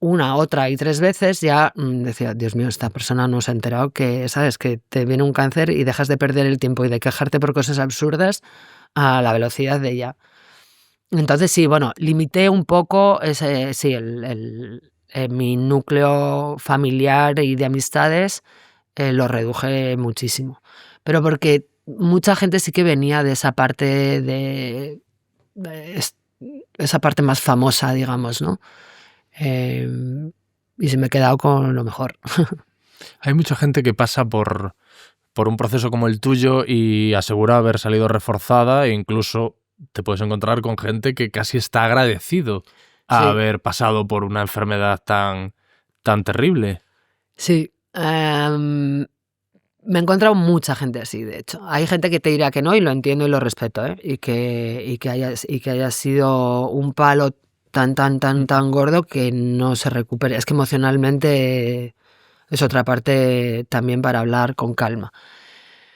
una, otra y 3 veces, ya decía, Dios mío, esta persona no se ha enterado que, ¿sabes? Que te viene un cáncer y dejas de perder el tiempo y de quejarte por cosas absurdas a la velocidad de ella. Entonces sí, bueno, limité un poco ese, sí, mi núcleo familiar y de amistades lo reduje muchísimo. Pero porque mucha gente sí que venía de esa parte de esa parte más famosa, digamos, ¿no? Y se me he quedado con lo mejor. Hay mucha gente que pasa por un proceso como el tuyo y asegura haber salido reforzada e incluso te puedes encontrar con gente que casi está agradecido a Sí, haber pasado por una enfermedad tan terrible. sí. Me he encontrado mucha gente así, de hecho. Hay gente que te dirá que no y lo entiendo y lo respeto, ¿eh? Y que haya sido un palo tan gordo que no se recupere. Es que emocionalmente es otra parte también para hablar con calma.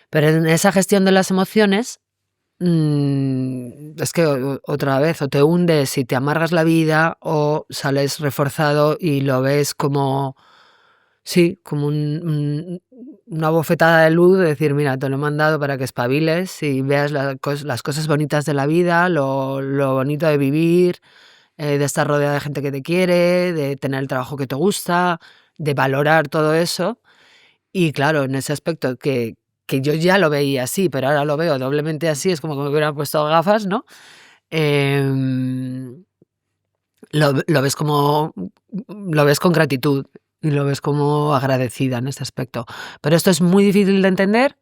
Pero en esa gestión de las emociones, es que otra vez o te hundes y te amargas la vida o sales reforzado y lo ves como, sí, como una bofetada de luz de decir, mira, te lo he mandado para que espabiles y veas las cosas bonitas de la vida, lo bonito de vivir, de estar rodeada de gente que te quiere, de tener el trabajo que te gusta, de valorar todo eso. Y claro, en ese aspecto que yo ya lo veía así, pero ahora lo veo doblemente así, es como que me hubiera puesto gafas, ¿no? Em, lo ves como, lo ves con gratitud y lo ves como agradecida en este aspecto. Pero esto es muy difícil de entender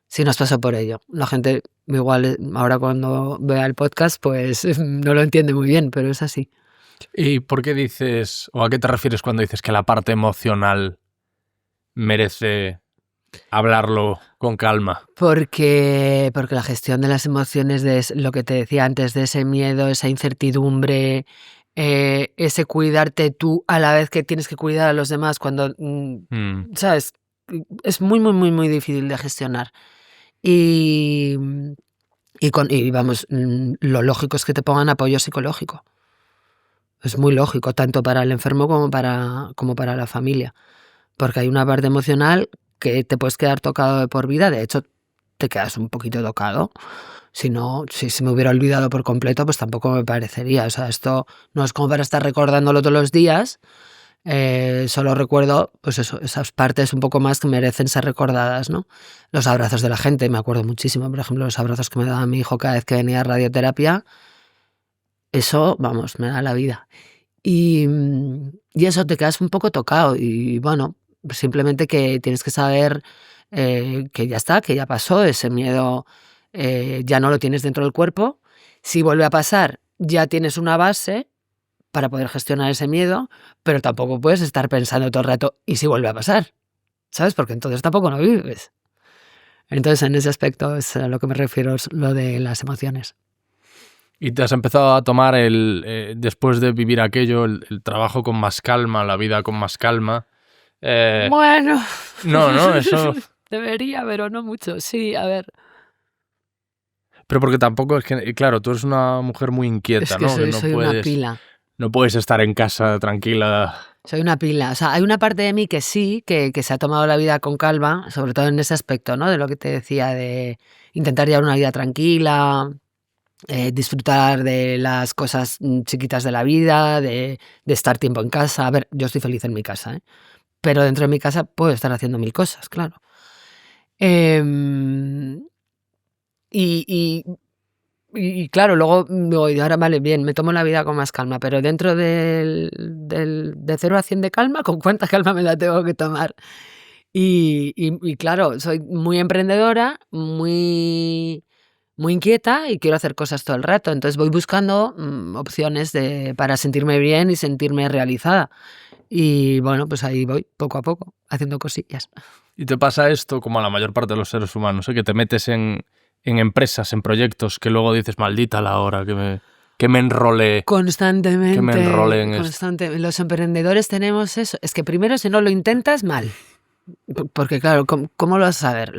si no has pasado por ello. La gente igual ahora cuando vea el podcast pues no lo entiende muy bien, pero es así. ¿Y por qué dices, o a qué te refieres cuando dices que la parte emocional merece hablarlo con calma? Porque la gestión de las emociones, lo que te decía antes, de ese miedo, esa incertidumbre, ese cuidarte tú a la vez que tienes que cuidar a los demás cuando, ¿sabes? Es muy difícil de gestionar. Y, y vamos, lo lógico es que te pongan apoyo psicológico. Es muy lógico, tanto para el enfermo como para la familia. Porque hay una parte emocional que te puedes quedar tocado de por vida. De hecho, te quedas un poquito tocado. Si no, si se me hubiera olvidado por completo, pues tampoco me parecería. O sea, esto no es como para estar recordándolo todos los días. Solo recuerdo, pues eso, esas partes un poco más que merecen ser recordadas, ¿no? Los abrazos de la gente, me acuerdo muchísimo. Por ejemplo, los abrazos que me daba mi hijo cada vez que venía a radioterapia. Eso, vamos, me da la vida. Y eso, te quedas un poco tocado y bueno, simplemente que tienes que saber que ya está, que ya pasó, ese miedo ya no lo tienes dentro del cuerpo. Si vuelve a pasar, ya tienes una base para poder gestionar ese miedo, pero tampoco puedes estar pensando todo el rato, ¿y si vuelve a pasar? ¿Sabes? Porque entonces tampoco no vives. Entonces, en ese aspecto es a lo que me refiero, es lo de las emociones. Y te has empezado a tomar, después de vivir aquello, el trabajo con más calma, la vida con más calma. Bueno, No, eso... debería, pero no mucho. Sí, a ver. Pero porque tampoco es que, claro, tú eres una mujer muy inquieta, Es que ¿no? Que soy una pila. no puedes estar en casa tranquila. Soy una pila. O sea, hay una parte de mí que sí, que se ha tomado la vida con calma, sobre todo en ese aspecto, ¿no? De lo que te decía, de intentar llevar una vida tranquila, disfrutar de las cosas chiquitas de la vida, de estar tiempo en casa. A ver, yo estoy feliz en mi casa, ¿eh? Pero dentro de mi casa puedo estar haciendo 1000 cosas, claro. Y claro, luego digo, y ahora vale, bien, me tomo la vida con más calma, pero dentro de 0 a 100 de calma, ¿con cuánta calma me la tengo que tomar? Y claro, soy muy emprendedora, muy, muy inquieta y quiero hacer cosas todo el rato. Entonces voy buscando opciones para sentirme bien y sentirme realizada. Y bueno, pues ahí voy, poco a poco, haciendo cosillas. Y te pasa esto como a la mayor parte de los seres humanos, ¿eh? Que te metes en empresas, en proyectos, que luego dices, maldita la hora que me enrolé. Constantemente, Que me enrolé en esto. constantemente. Los emprendedores tenemos eso. Es que primero, si no lo intentas, mal. Porque claro, ¿cómo lo vas a saber?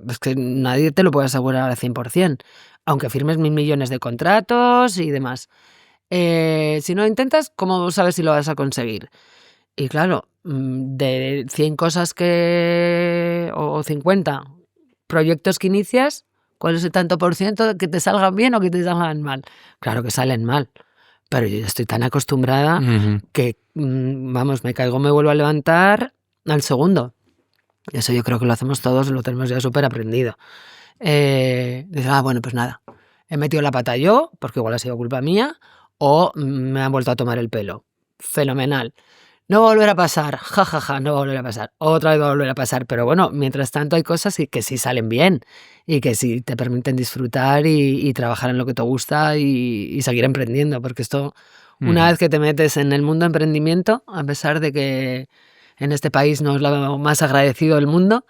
Es que nadie te lo puede asegurar al 100%, aunque firmes 1000 millones de contratos y demás. Si no lo intentas, ¿cómo sabes si lo vas a conseguir? Y claro, de 100 cosas o 50 proyectos que inicias, ¿cuál es el tanto por ciento que te salgan bien o que te salgan mal? Claro que salen mal, pero yo ya estoy tan acostumbrada que, vamos, me caigo, me vuelvo a levantar al segundo. Eso yo creo que lo hacemos todos, lo tenemos ya súper aprendido. Dices, bueno, pues nada, he metido la pata yo, porque igual ha sido culpa mía, o me han vuelto a tomar el pelo. Fenomenal. No va a volver a pasar, jajaja, no va a volver a pasar. Otra vez va a volver a pasar, pero bueno, mientras tanto hay cosas que sí salen bien y que sí te permiten disfrutar y trabajar en lo que te gusta y seguir emprendiendo, porque esto, una vez que te metes en el mundo de emprendimiento, a pesar de que en este país no es lo más agradecido del mundo,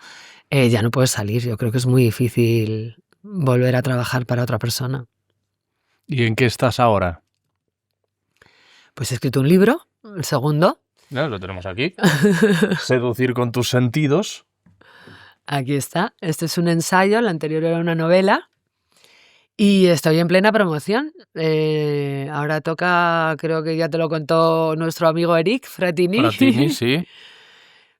ya no puedes salir. Yo creo que es muy difícil volver a trabajar para otra persona. ¿Y en qué estás ahora? Pues he escrito un libro, el segundo. No, lo tenemos aquí. Seducir con tus sentidos. Aquí está. Este es un ensayo, la anterior era una novela. Y estoy en plena promoción. Ahora toca, creo que ya te lo contó nuestro amigo Eric Fratini. Fratini, sí.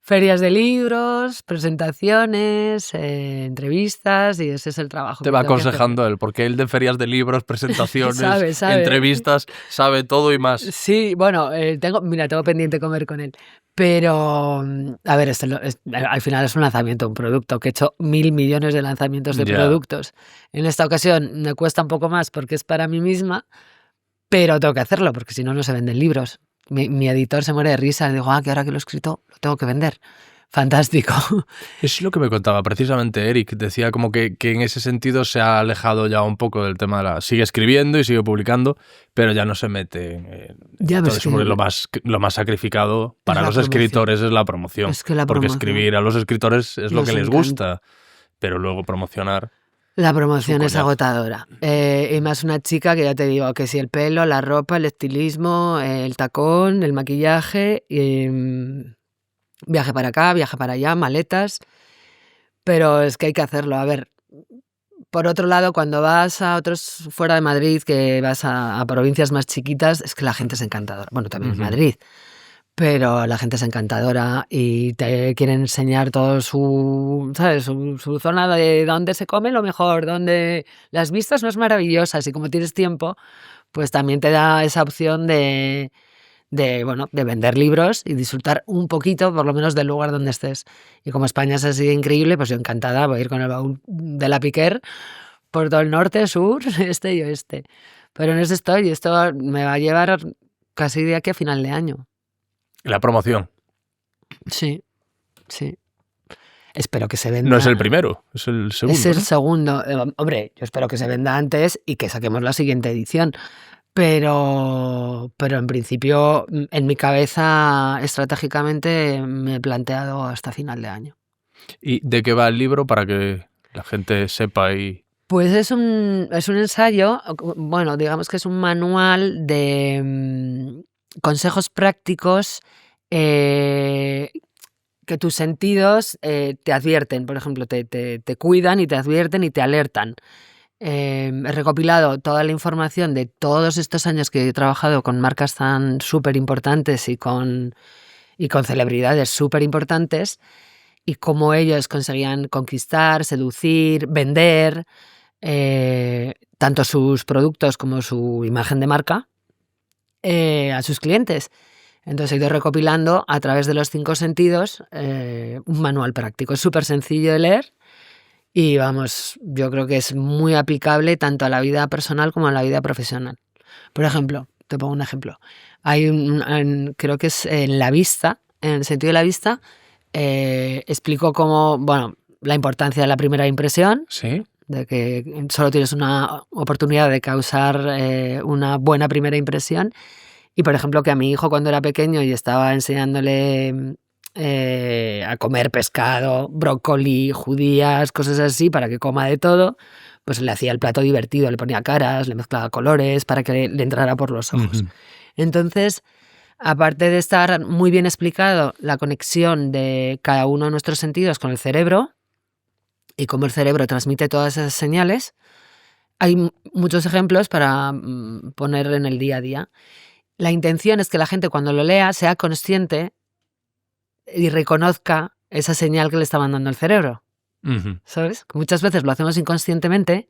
Ferias de libros, presentaciones, entrevistas, y ese es el trabajo. Te va aconsejando él, porque él de ferias de libros, presentaciones, sabe. entrevistas, sabe todo y más. Sí, bueno, tengo pendiente comer con él. Pero, a ver, al final es un lanzamiento, un producto, que he hecho 1000 millones de lanzamientos de productos. En esta ocasión me cuesta un poco más porque es para mí misma, pero tengo que hacerlo, porque si no, no se venden libros. Mi editor se muere de risa. Le digo, que ahora que lo he escrito, lo tengo que vender. Fantástico. Es lo que me contaba precisamente Eric. Decía como que en ese sentido se ha alejado ya un poco del tema sigue escribiendo y sigue publicando, pero ya no se mete lo más sacrificado para los escritores es la promoción. Porque escribir a los escritores es lo que les gusta, pero luego promocionar... La promoción es agotadora. Y más una chica que ya te digo, que si el pelo, la ropa, el estilismo, el tacón, el maquillaje, viaje para acá, viaje para allá, maletas. Pero es que hay que hacerlo. A ver, por otro lado, cuando vas a otros fuera de Madrid, que vas a provincias más chiquitas, es que la gente es encantadora. Bueno, también en Madrid. Pero la gente es encantadora y te quieren enseñar todo ¿sabes? Su zona de dónde se come lo mejor, donde las vistas no es maravillosas, y como tienes tiempo, pues también te da esa opción de vender libros y disfrutar un poquito, por lo menos, del lugar donde estés. Y como España es así de increíble, pues yo encantada, voy a ir con el baúl de la Piquer por todo el norte, sur, este y oeste. Pero en eso estoy, y esto me va a llevar casi de aquí a final de año. La promoción. Sí. Espero que se venda. No es el primero, es el segundo. Es el ¿no? segundo. Hombre, yo espero que se venda antes y que saquemos la siguiente edición. Pero en principio, en mi cabeza, estratégicamente, me he planteado hasta final de año. ¿Y de qué va el libro para que la gente sepa? Pues es un ensayo, bueno, digamos que es un manual de consejos prácticos que tus sentidos te advierten, por ejemplo, te cuidan y te advierten y te alertan. He recopilado toda la información de todos estos años que he trabajado con marcas tan súper importantes y con celebridades súper importantes y cómo ellos conseguían conquistar, seducir, vender tanto sus productos como su imagen de marca a sus clientes. Entonces he ido recopilando a través de los 5 sentidos un manual práctico. Es súper sencillo de leer y vamos, yo creo que es muy aplicable tanto a la vida personal como a la vida profesional. Por ejemplo, te pongo un ejemplo. Hay creo que es en la vista, en el sentido de la vista, explico cómo, bueno, la importancia de la primera impresión. ¿Sí? De que solo tienes una oportunidad de causar una buena primera impresión. Y, por ejemplo, que a mi hijo cuando era pequeño y estaba enseñándole a comer pescado, brócoli, judías, cosas así, para que coma de todo, pues le hacía el plato divertido, le ponía caras, le mezclaba colores para que le entrara por los ojos. Ujú. Entonces, aparte de estar muy bien explicado la conexión de cada uno de nuestros sentidos con el cerebro, y cómo el cerebro transmite todas esas señales, hay muchos ejemplos para poner en el día a día. La intención es que la gente cuando lo lea sea consciente y reconozca esa señal que le está mandando el cerebro, Ujú. ¿sabes? Que muchas veces lo hacemos inconscientemente,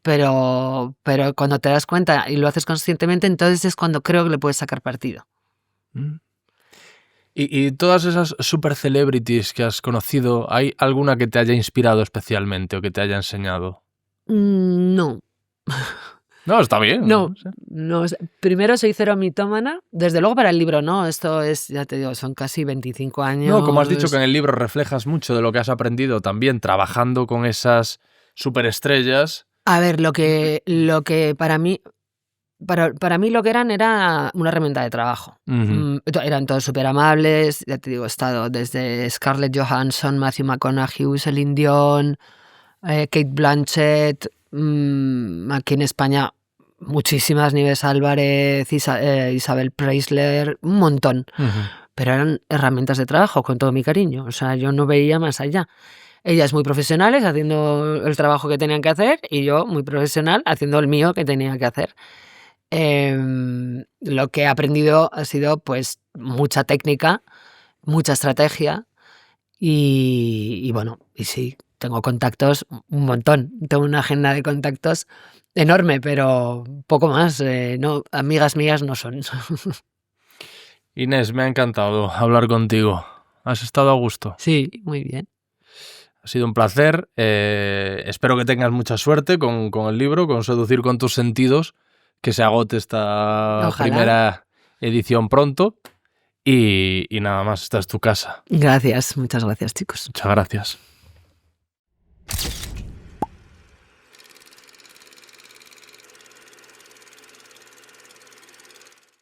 pero cuando te das cuenta y lo haces conscientemente, entonces es cuando creo que le puedes sacar partido. Mm. Y todas esas super celebrities que has conocido, ¿hay alguna que te haya inspirado especialmente o que te haya enseñado? No. No, está bien. No, sé. no. Primero soy cero mitómana. Desde luego para el libro no. Esto es, ya te digo, son casi 25 años. No, como has dicho que en el libro reflejas mucho de lo que has aprendido también trabajando con esas superestrellas. A ver, lo que para mí lo que eran era una herramienta de trabajo. Ujú. Eran todos súper amables, ya te digo, he estado desde Scarlett Johansson, Matthew McConaughey, Celine Dion, Kate Blanchett, aquí en España muchísimas, Nieves Álvarez, Isabel Preisler, un montón. Ujú. Pero eran herramientas de trabajo, con todo mi cariño. O sea, yo no veía más allá. Ellas muy profesionales haciendo el trabajo que tenían que hacer y yo muy profesional haciendo el mío que tenía que hacer. Lo que he aprendido ha sido pues mucha técnica, mucha estrategia y bueno, y sí, tengo contactos un montón. Tengo una agenda de contactos enorme, pero poco más. No, amigas mías no son. Inés, me ha encantado hablar contigo. ¿Has estado a gusto? Sí, muy bien. Ha sido un placer. Espero que tengas mucha suerte con el libro, con Seducir con tus sentidos, que se agote esta Ojalá. primera edición pronto. Y nada más, esta es tu casa. Gracias, muchas gracias, chicos. Muchas gracias.